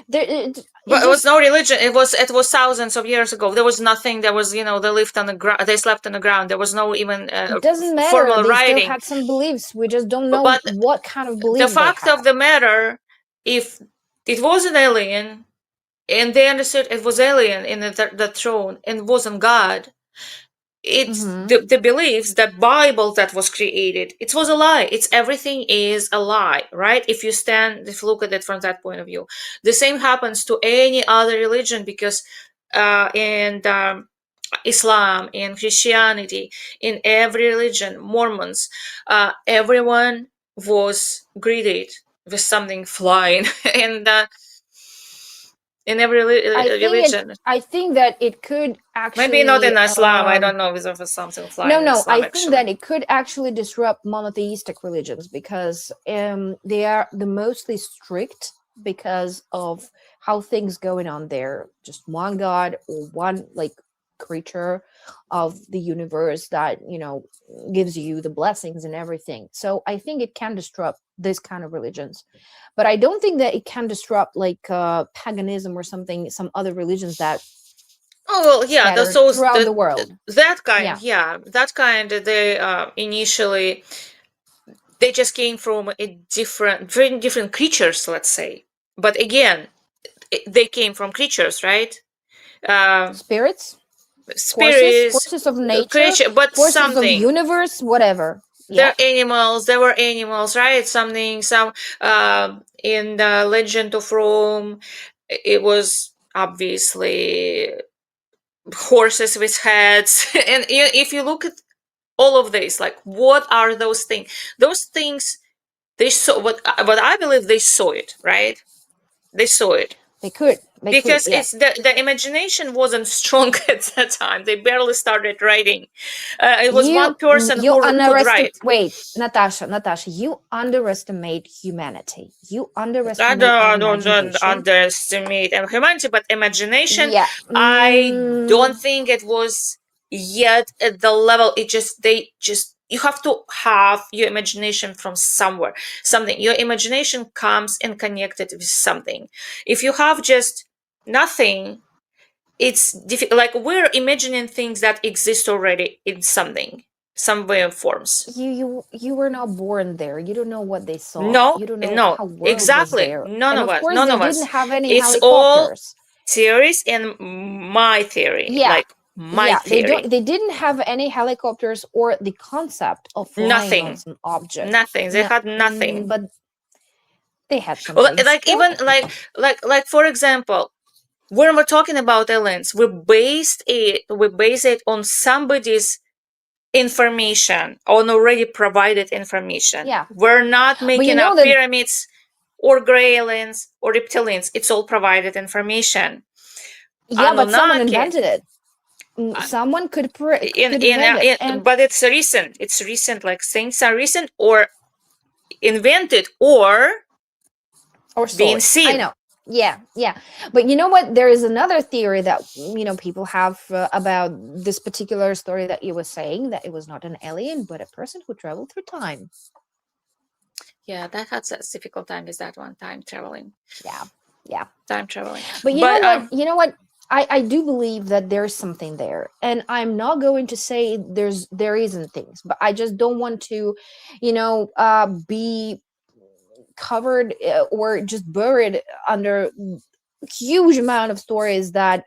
there it but it was just no religion, it was thousands of years ago. There was nothing. There was, they lived on the ground, they slept on the ground. There was no even it doesn't matter. formal They still writing. had some beliefs. We just don't know But what kind of the beliefs they fact had. of the matter, if it was an alien, and they understood it was alien in the throne and wasn't God, it's Hmm. the beliefs, that Bible that was created, it was a lie. It's everything is a lie, right? If you look at it from that point of view. The same happens to any other religion, because in Islam, in Christianity, in every religion, Mormons, everyone was greeted with something flying and in every religion. I think that it could Maybe not actually in Islam. I don't know if there's something no, flying in no, Islam I think actually. that it could actually disrupt monotheistic religions because they are the mostly strict because of how things going on there. Just one god or one like creature of the universe that gives you the blessings and everything. So I think it can disrupt this kind of religions, but I don't think that it can disrupt like paganism or something, some other religions that Oh well, yeah. The scattered so throughout the world. that kind, Yeah. yeah, that kind. They initially they just came from a different, very different creatures, let's say. But again, they came from creatures, right? Uh, Spirits, forces, spirits, forces of nature, creature, but forces of something. universe, whatever. They're Yeah. animals. They were animals, right? Something. Some in the Legend of Rome, it was obviously horses with heads. And if you look at all of this, like, what are those things? Those things, they saw what I believe, they saw it, right? They saw it They could. They could. because Yeah. it's the imagination wasn't strong at that time. They barely started writing. It was one person You who could underestimate. write. Wait, Natasha, you underestimate humanity. You I underestimate our don't imagination. underestimate humanity, but imagination, Yeah. I don't think it was yet at the level. You have to have your imagination from somewhere. Something. Your imagination comes and connected with something. If you have just nothing, it's difficult. Like, we're imagining things that exist already in something, some way of forms. You were not born there. You don't know what they saw. No, You don't know no, how world was exactly. there. None And of of us, course none they of didn't us. have any It's all helicopters. theories and my theory. Yeah. Like, My Yeah, they theory. don't. They didn't have any helicopters or the concept of flying on Nothing. some object. Nothing. They No, had nothing. but they had Well, something. like even like for example, when we're talking about aliens, we base it on somebody's information, on already provided information. Yeah, We're not but you making know up that. pyramids or gray aliens or reptilians. It's all provided information. Yeah, but someone Anunnaki, invented it. uh, Someone in could in, invent uh, it, in and but it's recent. It's recent. Like things are recent or invented or or being stored. I seen. know. Yeah, yeah. But you know what? There is another theory that people have about this particular story that you were saying, that it was not an alien, but a person who traveled through time. Yeah, that has a difficult time with that one. Time traveling. Yeah, yeah. Time traveling. But you know But what? You know what? I do believe that there's something there, and I'm not going to say there isn't things, but I just don't want to, be covered or just buried under huge amount of stories that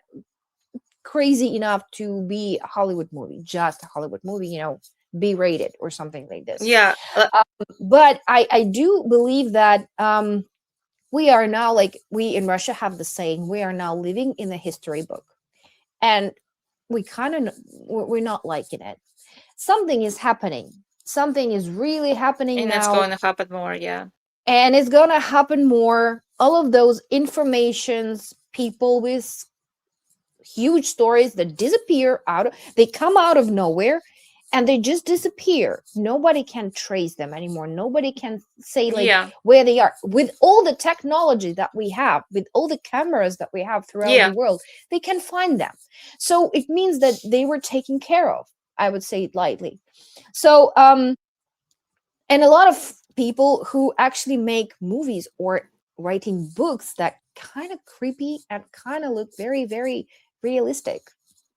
crazy enough to be a Hollywood movie, just a Hollywood movie, be rated or something like this. yeah, But I do believe that we are now, like, we in Russia have the saying, we are now living in a history book, and we kind of we're not liking it. Something is happening. Something is really happening and it's now, going to happen more. Yeah. and it's gonna happen more. All of those informations, people with huge stories that disappear they come out of nowhere, and they just disappear. Nobody can trace them anymore. Nobody can say, like, Yeah. where they are. With all the technology that we have, with all the cameras that we have throughout the Yeah. world, they can find them. So it means that they were taken care of, I would say it lightly. So and a lot of people who actually make movies or writing books that kind of creepy and kind of look very, very realistic,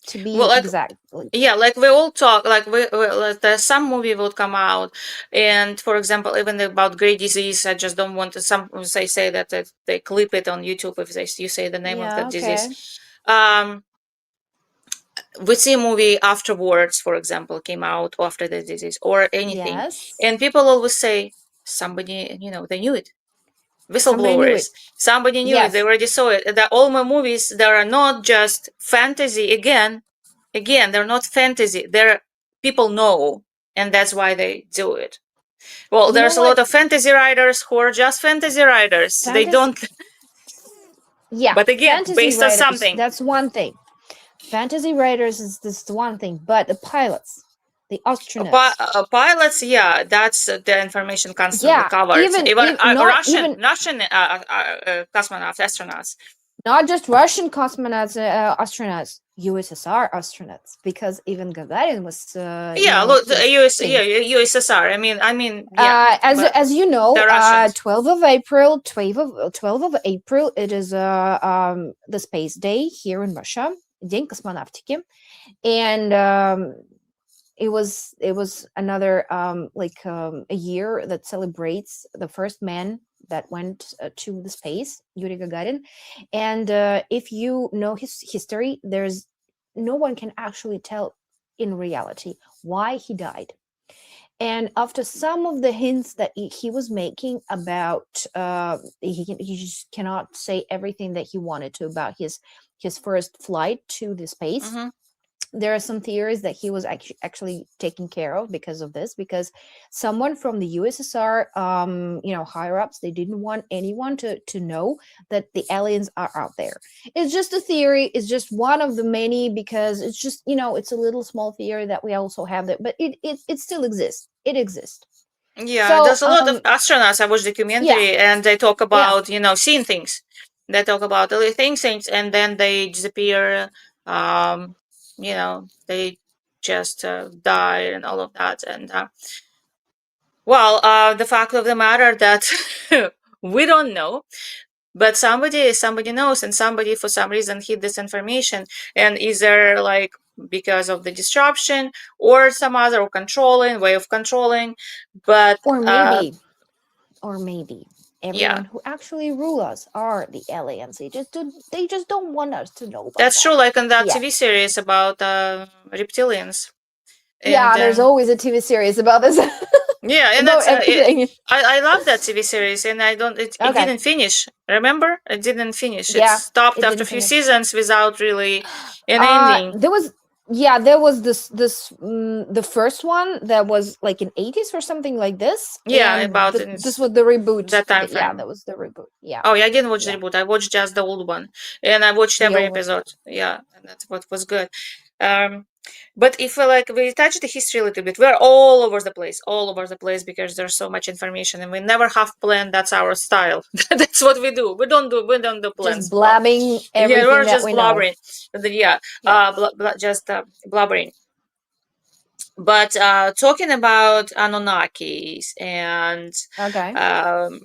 to Well, be like exact. Like, yeah, like we all talk, like like there's some movie will come out, and for example, even about gray disease, I just don't want to. Some say that they clip it on YouTube if you say the name of yeah, that disease. okay. Um, we see a movie afterwards, for example, came out after the disease or anything, Yes. and people always say somebody, they knew it. Somebody knew it. Whistleblowers. Somebody knew it. They Yes. already saw it. That all my movies, they are not just fantasy. Again, they're not fantasy. They're people know, and that's why they do it. Well, You know there's a lot what? of fantasy writers who are just fantasy writers. They Fantasy. don't. Yeah, But again, fantasy based on writers, something. that's one thing. Fantasy writers is this one thing, but the pilots, the astronauts. Pilots, yeah, that's the information constantly Yeah, covered. even Even not Russian even cosmonauts, astronauts. not just Russian cosmonauts, astronauts, USSR astronauts, because even Gagarin was, Yeah, look, he the was US, yeah, thinking. USSR. Yeah, but As you know, the Russians. 12th of April, 12 of April, it is the space day here in Russia, День космонавтики, and it was another a year that celebrates the first man that went to the space, Yuri Gagarin. And if you know his history, there's no one can actually tell in reality why he died. And after some of the hints that he was making about, he just cannot say everything that he wanted to about his first flight to the space. Hmm. There are some theories that he was actually taken care of because of this, because someone from the USSR, higher ups, they didn't want anyone to know that the aliens are out there. It's just a theory. It's just one of the many, because it's just, it's a little small theory that we also have there, but it still exists. It exists. Yeah, So there's a lot of astronauts. I watch yeah, documentary, and they talk yeah. about seeing things. They talk about other things, and then they disappear. Um, they just die and all of that. And well, the fact of the matter that we don't know, but somebody knows, and somebody for some reason hid this information, and either like because of the disruption or some other way of controlling, but or maybe or maybe. Yeah, everyone who actually rule us are the aliens. They just don't want us to know about that's that. true. Like in that Yeah. TV series about reptilians, and Yeah, there's always a TV series about this, yeah, and about everything. I love that TV series, and I don't. It Okay. didn't finish. Remember, it didn't finish. It Yeah, stopped it after a didn't few finish. seasons without really an ending. There was, yeah, there was the first one that was like in 80s or something like this, Yeah, and about this was the reboot. that time Yeah, frame. that was the reboot. Yeah, Oh yeah, I didn't watch the yeah, reboot. I watched just the old one, and I watched the every old one. episode. Yeah, and that's what was good. Um, but if like we touch the history a little bit, we're all over the place because there's so much information, and we never have plan. That's our style. That's what we do. We don't do Just plans. Well, blabbing yeah, everything we're that just we know. blubbering. Yeah, Yeah. just blubbering. But talking about Anunnakis and Okay. um,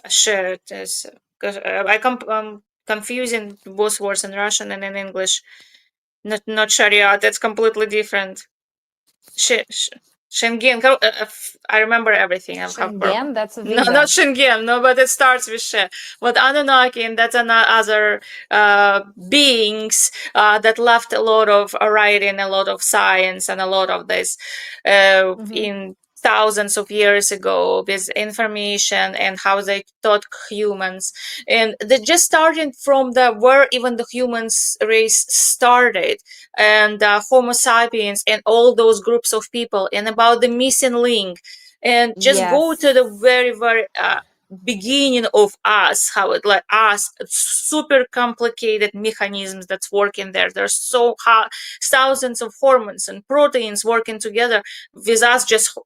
shared is because confusing both words in Russian and in English. Not Sharia. That's completely different. Sh- sh- Schengen. I remember everything. Schengen, that's a No, not visa. Schengen. No, but it starts with She. But Anunnaki, and that's another beings that left a lot of writing, a lot of science, and a lot of this Hmm. in thousands of years ago with information and how they taught humans, and they just starting from the where even the humans race started, and Homo sapiens and all those groups of people, and about the missing link, and just go to the Yes. very beginning of us, how it like us super complicated mechanisms that's working there. There's thousands of hormones and proteins working together with us just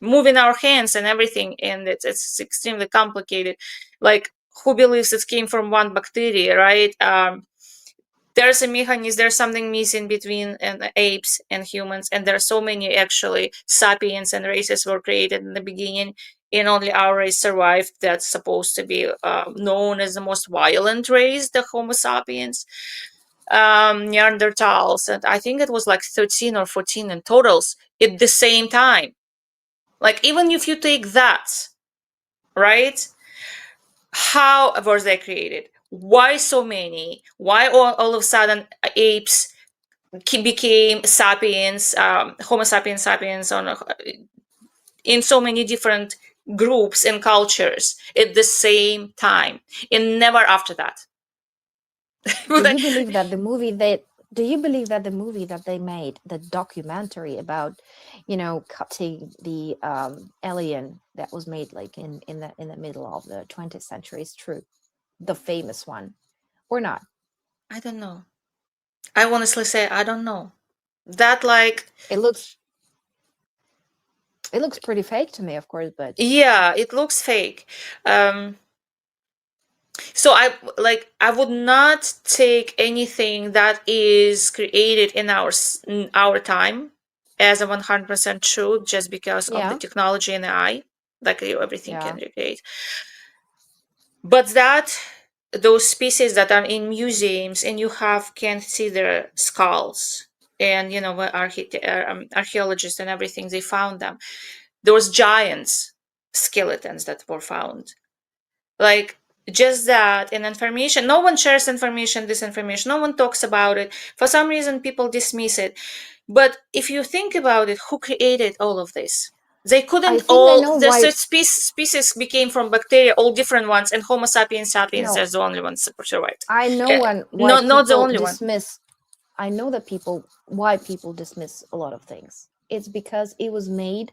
moving our hands and everything, and it's extremely complicated. Like, who believes it came from one bacteria, right? There's a mechanism, there's something missing between apes and humans, and there are so many actually sapiens and races were created in the beginning, and only our race survived. That's supposed to be known as the most violent race, the Homo sapiens, Neanderthals, and I think it was like 13 or 14 in totals at the same time. Like, even if you take that, right, how were they created? Why so many? Why all of a sudden apes became sapiens, Homo sapiens sapiens on in so many different groups and cultures at the same time, and never after that. Do But you believe that the movie they do you believe that the movie that they made, the documentary about, cutting the alien that was made like in the middle of the 20th century is true? The famous one or not? I don't know. I honestly say I don't know. That like It looks pretty fake to me, of course, but yeah, it looks fake. Um, so I would not take anything that is created in our time as a 100% true just because of the yeah, technology and AI. Like, everything can yeah. recreate, but that those species that are in museums and you can see their skulls, and when archaeologists and everything, they found them, those giants skeletons that were found, like, just that, and information, no one shares information, this information, no one talks about it. For some reason people dismiss it, but if you think about it, who created all of this? They I couldn't think I all know the why. species became from bacteria, all different ones, and Homo sapiens sapiens No, is the only ones that survived. I know Uh, why not the people only one. dismiss. I know that people dismiss a lot of things. It's because it was made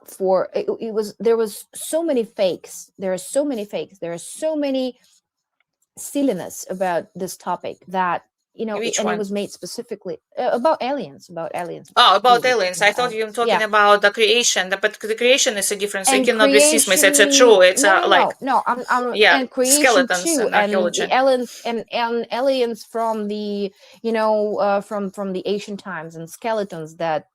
for it was there was so many fakes. There are so many fakes. There are so many silliness about this topic that Which and it one? was made specifically about aliens, Oh, about movie aliens. talking I about thought you were aliens. talking Yeah. about the creation. But the creation is a different. So you And cannot dismiss me. It's a creation, true. It's no, no, like, no, no, I'm yeah, and creation skeletons too, and and the archaeology. aliens and aliens from the from the ancient times, and skeletons that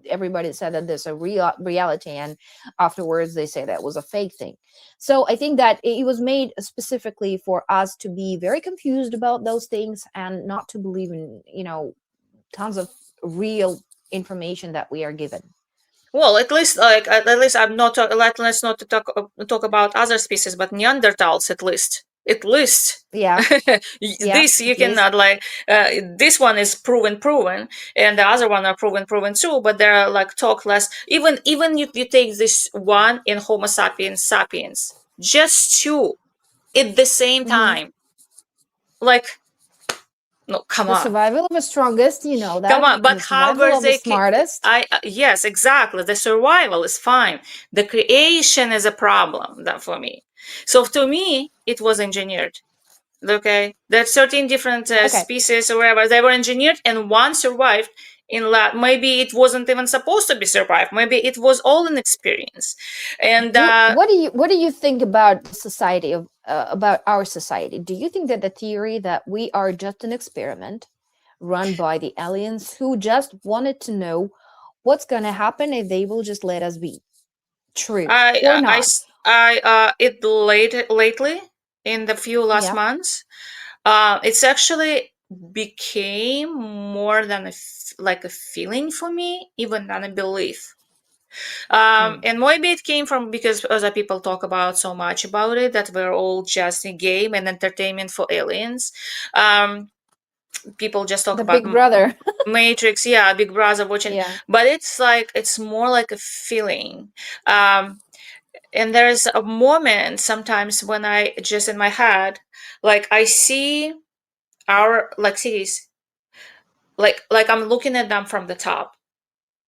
everybody said that there's a real reality, and afterwards they say that was a fake thing. So I think that it was made specifically for us to be very confused about those things and not to believe in tons of real information that we are given. Well, at least at least I'm not let's not talk about other species, but Neanderthals at least. At least Yeah, yeah, this you at least. cannot like this one is proven, and the other one are proven too. But they're like talk less. Even if you take this one in Homo sapiens sapiens, just two at the same Hmm. time, like no, come The on. survival of the strongest, you know Come that, on, but the how survival were of the they? smartest. Yes, exactly. The survival is fine. The creation is a problem that for me. So to me, it was engineered. Okay, there's 13 different Okay. species or whatever they were engineered, and one survived. Maybe it wasn't even supposed to be survived. Maybe it was all an experience, and Do what do you think about the society of about our society? Do you think that the theory that we are just an experiment run by the aliens who just wanted to know what's going to happen if they will just let us be true or not? it lately in the few last Yeah. months. It's actually became more than like a feeling for me, even than a belief. Mm. And maybe it came from because other people talk about so much about it that we're all just a game and entertainment for aliens. Um, People just talk The about big brother. Matrix, yeah, Big Brother watching, Yeah. but it's like it's more like a feeling. Um, and there's a moment sometimes when I just in my head, like I see our like cities like I'm looking at them from the top.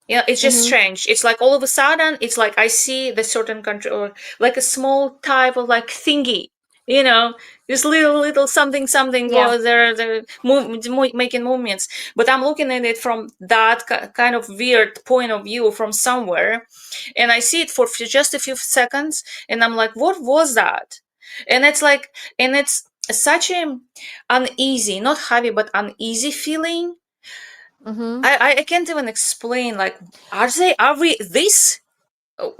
Yeah, it's just Mm-hmm. strange. It's like all of a sudden it's like I see the certain country or like a small type of like thingy, you know, this little something Yeah. go they're making movements, but I'm looking at it from that kind of weird point of view from somewhere, and I see it for just a few seconds, and I'm like, what was that? And it's like, and it's such a uneasy, not heavy, but uneasy feeling. Mm-hmm. I can't even explain. Like, are we this? Oh,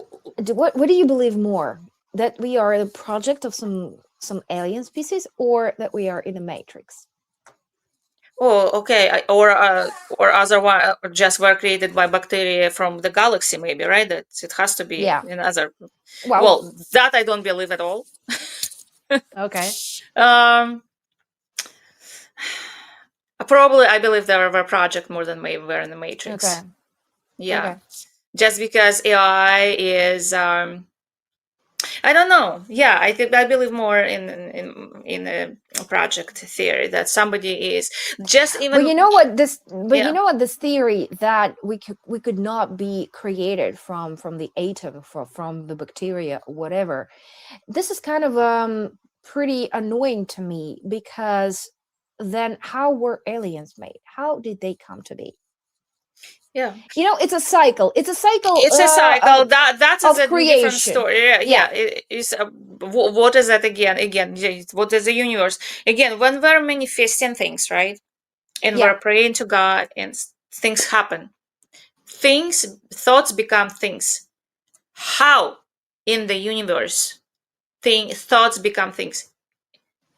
What do you believe more? That we are the project of some alien species, or that we are in a matrix? oh, okay. Or other one just were created by bacteria from the galaxy, maybe, right? That it has to be Yeah. another. Well, Well, that I don't believe at all. okay. Um, Probably I believe they were a project more than we were in the Okay. Matrix. Yeah, Okay. just because AI is I don't know. Yeah, I think I believe more in a project theory that somebody is just But even you know what this but you yeah. know what this theory that we could not be created from the atom, from the bacteria, whatever. This is kind of pretty annoying to me, because then how were aliens made? How did they come to be? Yeah, It's a cycle. It's a cycle it's a cycle. That is of a different creation. story. Yeah, Yeah. yeah. It is. What is that again? Again, yeah, what is the universe? Again, when we're manifesting things, right? And Yeah. we're praying to God, and things happen. Thoughts become things. How in the universe thoughts become things?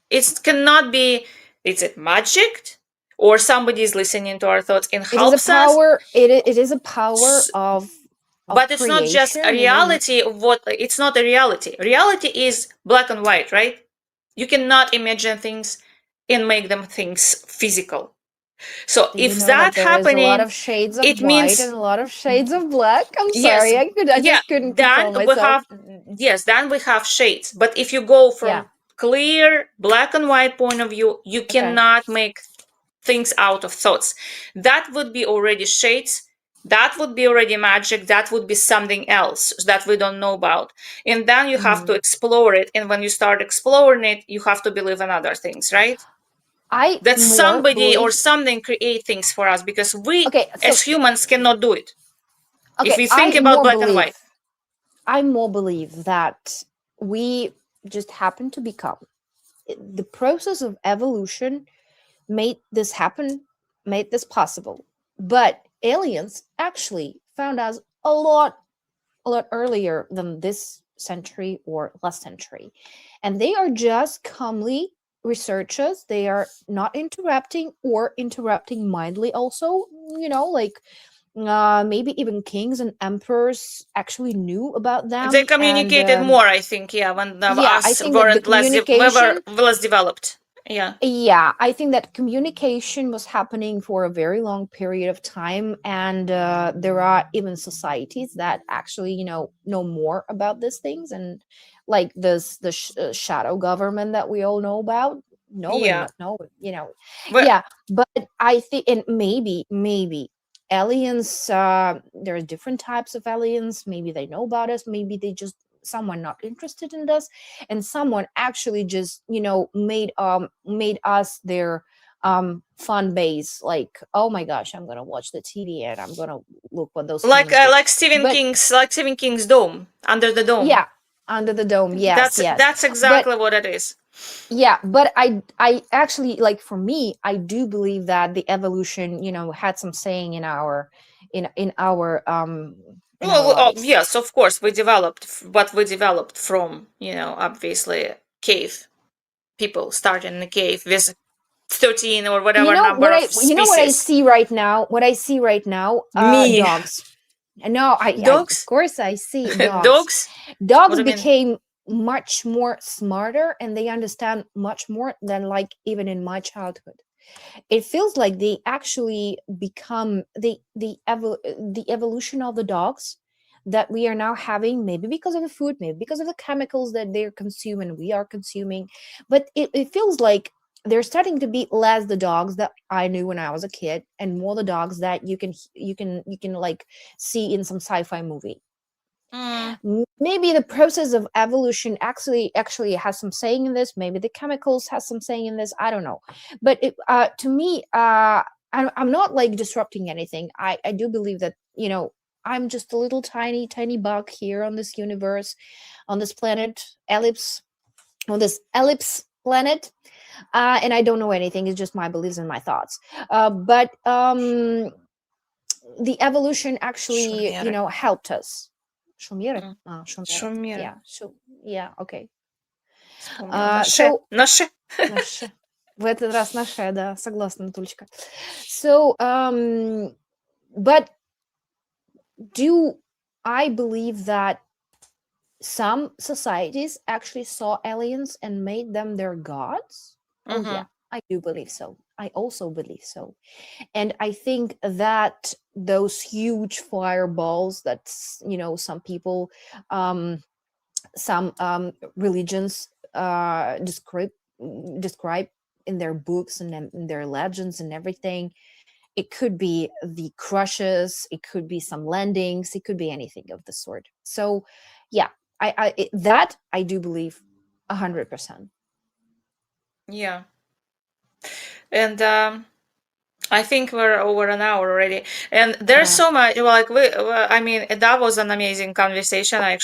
It cannot be. Is it magic, or somebody is listening to our thoughts and It is a helps us? power. It is a power of But it's not just a creation. reality of what it's not a reality is black and white, right? You cannot imagine things and make them things physical. So Do you if know that that there is a lot happening, of shades of it white and means a lot of shades of black? I'm yes, sorry, I yeah, just couldn't then control we myself. have yes, then we have shades. But if you go Yeah. from clear black and white point of view, you Okay. cannot make things out of thoughts. That would be already shades. That would be already magic. That would be something else that we don't know about. And then you have to Hmm. explore it. And when you start exploring it, you have to believe in other things, right? I That more somebody or believe. something create things for us because we Okay, as so humans cannot do it. If okay, we think about black and white. I more believe that we just happen to become, the process of evolution made this happen, made this possible. But aliens actually found us a lot earlier than this century or last century. And they are just calmly researchers. They are not interrupting, or interrupting mildly also, like maybe even kings and emperors actually knew about They them. And communicated more, I think, yeah, when yeah, I us think that the weren't we were communication, less developed. Yeah. yeah, I think that communication was happening for a very long period of time. And there are even societies that actually, know more about these things. And like the shadow government that we all know about, nobody Yeah. not know it, But yeah. But I think, and maybe aliens, there are different types of aliens. Maybe they know about us, maybe they just someone not interested in us, and someone actually just, made us their fun base. Like, oh my gosh, I'm gonna watch the TV and I'm gonna look what those humans do. But Like Stephen King's Dome, Under the Dome. yeah, under the dome, yes, yes. That's But exactly what it is. yeah, but I actually, like, for me, I do believe that the evolution, had some saying in our in our Well, lives. yes, of course, but we developed from, obviously cave people starting in the cave with 13 or You whatever know number what of I you know what I species. see right now? What I see right now? Me. Dogs. No, I of Dogs? course I see dogs. Dogs? What Dogs do you mean? became much more smarter, and they understand much more than, like, even in my childhood. It feels like they actually become the evolution of the dogs that we are now having, maybe because of the food, maybe because of the chemicals that they're consuming, we are consuming. But it feels like they're starting to be less the dogs that I knew when I was a kid, and more the dogs that you can like see in some sci-fi movie. Mm, Maybe the process of evolution actually has some saying in this. Maybe the chemicals has some saying in this, I don't know. But to me, I'm not like disrupting anything. I do believe that, I'm just a little tiny bug here on this universe, on this planet ellipse, on this ellipse planet. And I don't know anything. It's just my beliefs and my thoughts. But the evolution actually, Шумеры. helped us. Шумеры? М, Шумеры. Шумеры. Yeah. So yeah, okay. Вспомнила. Наше. So Наше. наше. В этот раз наше, да, согласна, Тулечка. So, but do I believe that some societies actually saw aliens and made them their gods? Oh yeah, Мгм. I do believe so. I also believe so. And I think that those huge fireballs that, some people, um some religions describe in their books and in their legends and everything, it could be the crushes, it could be some landings, it could be anything of the sort. So yeah, that I do believe 100%. Yeah. And I think we're over an hour already, and there's uh, so much. Like I mean, that was an amazing conversation. I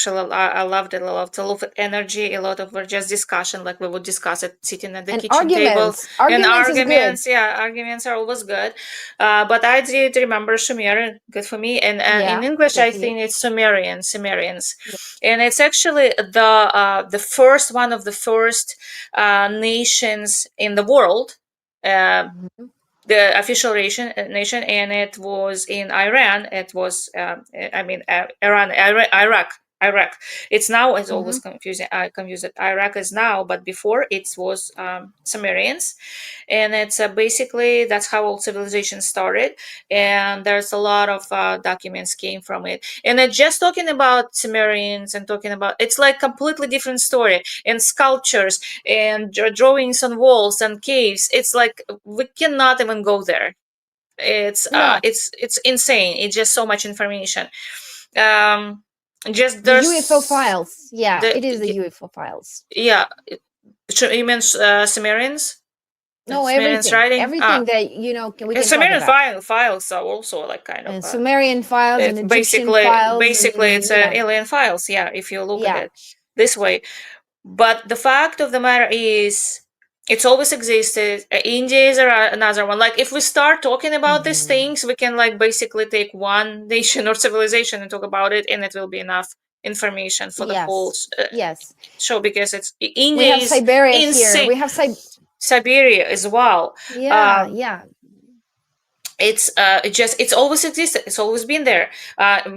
loved it. I loved a lot of energy, a lot of just discussion. Like we would discuss it sitting at the and kitchen table, and arguments is good. arguments. Yeah, arguments are always good. But I did remember Sumer. Good for me. And in Yeah, English, good I for you. think it's Sumerians, Yeah. and it's actually the first one of the first nations in the world. Uh, Mhm. the official nation, and it was in Iran. It was, I mean, Iran, Iraq. It's now, it's always Mhm. confusing. I confuse it. Iraq is now, but before it was Sumerians, and it's basically that's how all civilization started. And there's a lot of documents came from it. And just talking about Sumerians and talking about it's like completely different story and sculptures and drawings on walls and caves. It's like we cannot even go there. No, It's insane. It's just so much information. Um, just the UFO there's files. Yeah, the it is the UFO files. yeah. You mean Sumerians? No, Sumerians everything, writing? everything that we And can talk Sumerian about. files are also like kind of And Sumerian files and it's Egyptian files, basically and it's yeah, alien files. Yeah, if you look at yeah. it this way. But the fact of the matter is, it's always existed. India is another one. Like if we start talking about these Mhm. things, we can like basically take one nation or civilization and talk about it, and it will be enough information for the whole Yes, yes. show because it's We India have is Siberia here. insane. We have Siberia as well. Yeah, Uh, yeah. It's always existed, it's always been there.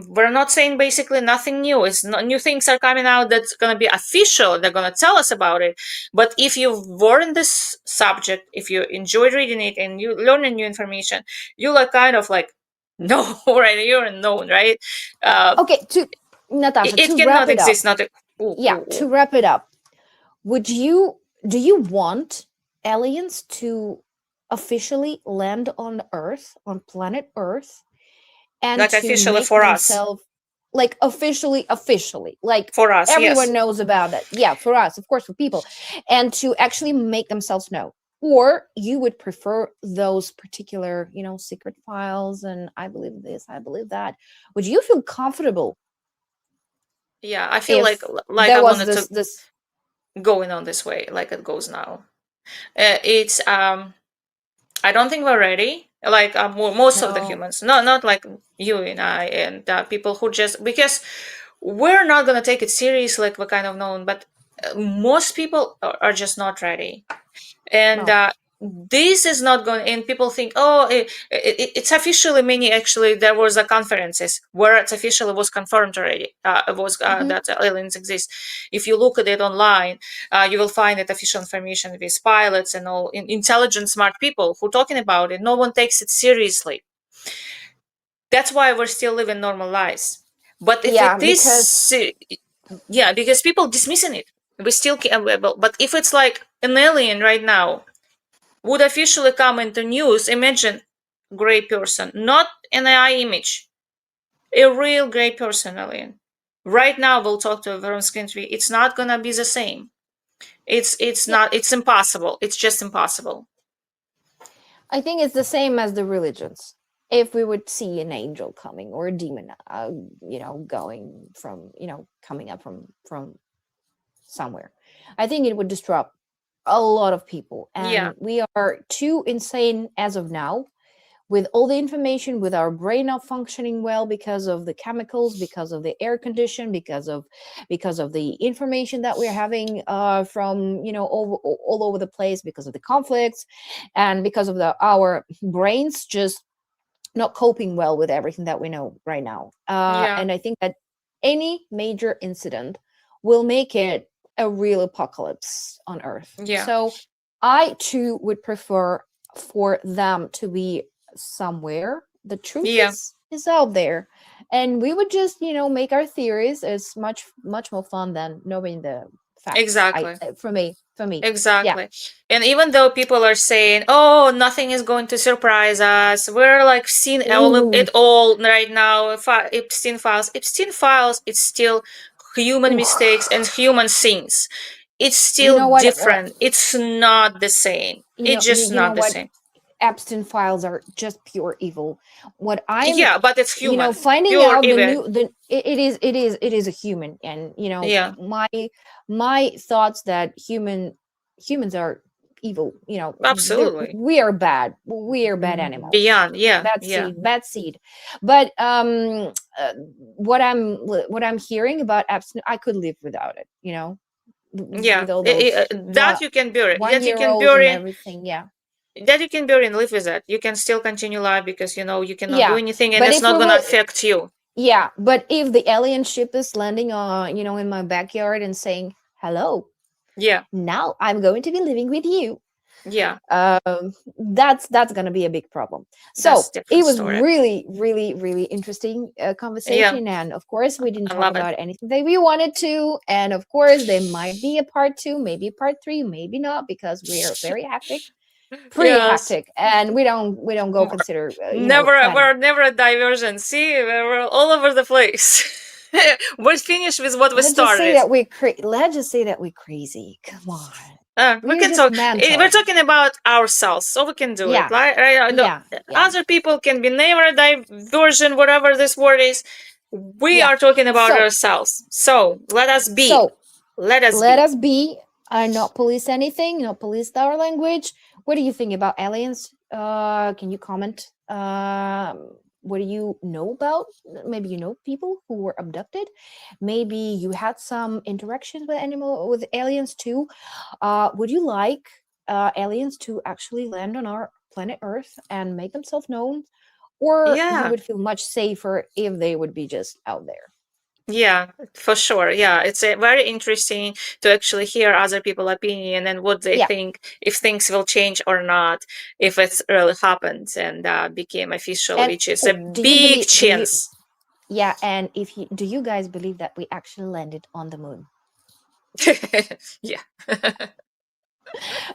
We're not saying basically nothing new. It's not new things are coming out that's going to be official, they're going to tell us about it. But if you were in this subject, if you enjoyed reading it and you learning new information, you like kind of like no, right, you're known, right? uh, Okay, to Natasha, it to wrap cannot it up. exist not a, ooh, Yeah, ooh, to ooh. wrap it up. Do you want aliens to officially land on Earth, on planet Earth, and Like to officially make for us, themselves like officially, like for us, everyone yes. knows about it? Yeah, for us, of course, for people, and to actually make themselves know? Or you would prefer those particular, secret files, and I believe this, I believe that. Would you feel comfortable Yeah, I feel if like there I was wanted this to this going on this way like it goes now. It's I don't think we're ready. Like most of the No. humans, not like you and I and people who just because we're not gonna take it serious like we're kind of known, but most people are just not ready. And No. this is not going, and people think, oh, it's officially many. Actually, there was a conferences where it officially was confirmed already. It was Hmm. that aliens exist. If you look at it online, you will find that official information with pilots and all intelligent, smart people who talking about it. No one takes it seriously. That's why we're still living normal lives. But if Yeah, it is, because yeah, because people dismissing it, we still can. But if it's like an alien right now would officially come into news, imagine gray person, not an AI image, a real gray person alien. Right now, we'll talk to everyone screen three. It's not gonna be the same. It's yeah, not. It's impossible. It's just impossible. I think it's the same as the religions. If we would see an angel coming or a demon, going from, coming up from somewhere, I think it would disrupt a lot of people, Yeah, and we are too insane as of now, with all the information, with our brain not functioning well because of the chemicals, because of the air condition, because of the information that we're having from, all over the place, because of the conflicts, and because of our brains just not coping well with everything that we know right now. yeah, And I think that any major incident will make it a real apocalypse on Earth. yeah, So I too would prefer for them to be somewhere. The truth yeah. is out there. And we would just, make our theories. It's much more fun than knowing the facts. I Exactly. For me. Yeah. Exactly. And even though people are saying, oh, nothing is going to surprise us, we're like seeing all of Ooh. it all right now. Epstein files, it's still human Ooh. mistakes and human sins. It's You still know what? different. It's not the same. You It's know you, just you know not the what? same. Epstein files are just pure evil. What I'm, Yeah, but it's human. finding Pure out the evil. new the it is a human, and Yeah, my thoughts that humans are evil. absolutely. We are bad animals. Beyond. Yeah, Bad yeah. seed, bad seed. But what I'm hearing about Epstein, I could live without it. Yeah. With all those That you can bury. one That you year can olds and bury. everything. Yeah. That you can bury and live with that. You can still continue life because you cannot do Yeah, anything and but it's if we not gonna would, affect you. yeah, but if the alien ship is landing on, in my backyard and saying, "Hello, Yeah, now I'm going to be living with you," yeah, that's gonna be a big problem. that's So different it was story. really, really, really interesting Yeah, conversation, and of course, we didn't I talk love it. about anything that we wanted to, and of course, there might be a part two, maybe part three, maybe not, because we are very hectic, pretty Yes. hectic, and we don't go consider We're planning. never a diversion. See, we're all over the place. We're finished with what we Let's just say started. that let's just say that we're crazy. Come on. We We're can just talk. We're mental. talking about ourselves, so we can do it. Yeah. Right? Yeah. Yeah. Other people can be never diversion, whatever this word is. We Yeah. are talking about So ourselves. So let us be. so Let us let be. us be, not police anything, not police our language. What do you think about aliens? Can you comment? What do you know about? Maybe you know people who were abducted. Maybe you had some interactions with aliens too. Would you like aliens to actually land on our planet Earth and make themselves known, or you Yeah. would feel much safer if they would be just out there? Yeah, for sure. Yeah, it's very interesting to actually hear other people's opinion and what they Yeah. think, if things will change or not, if it's really happened and became official, And which is a oh, big do you chance. yeah, and if you do you guys believe that we actually landed on the moon? Yeah.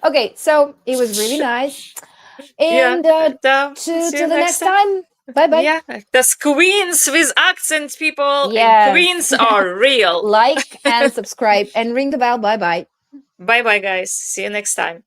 Okay, so it was really nice. Yeah. And And, see to you the next next time. time. Bye bye. Yeah. The queens with accents, people, and Yes. queens are real. Like and subscribe and ring the bell. Bye bye. Bye bye, guys. See you next time.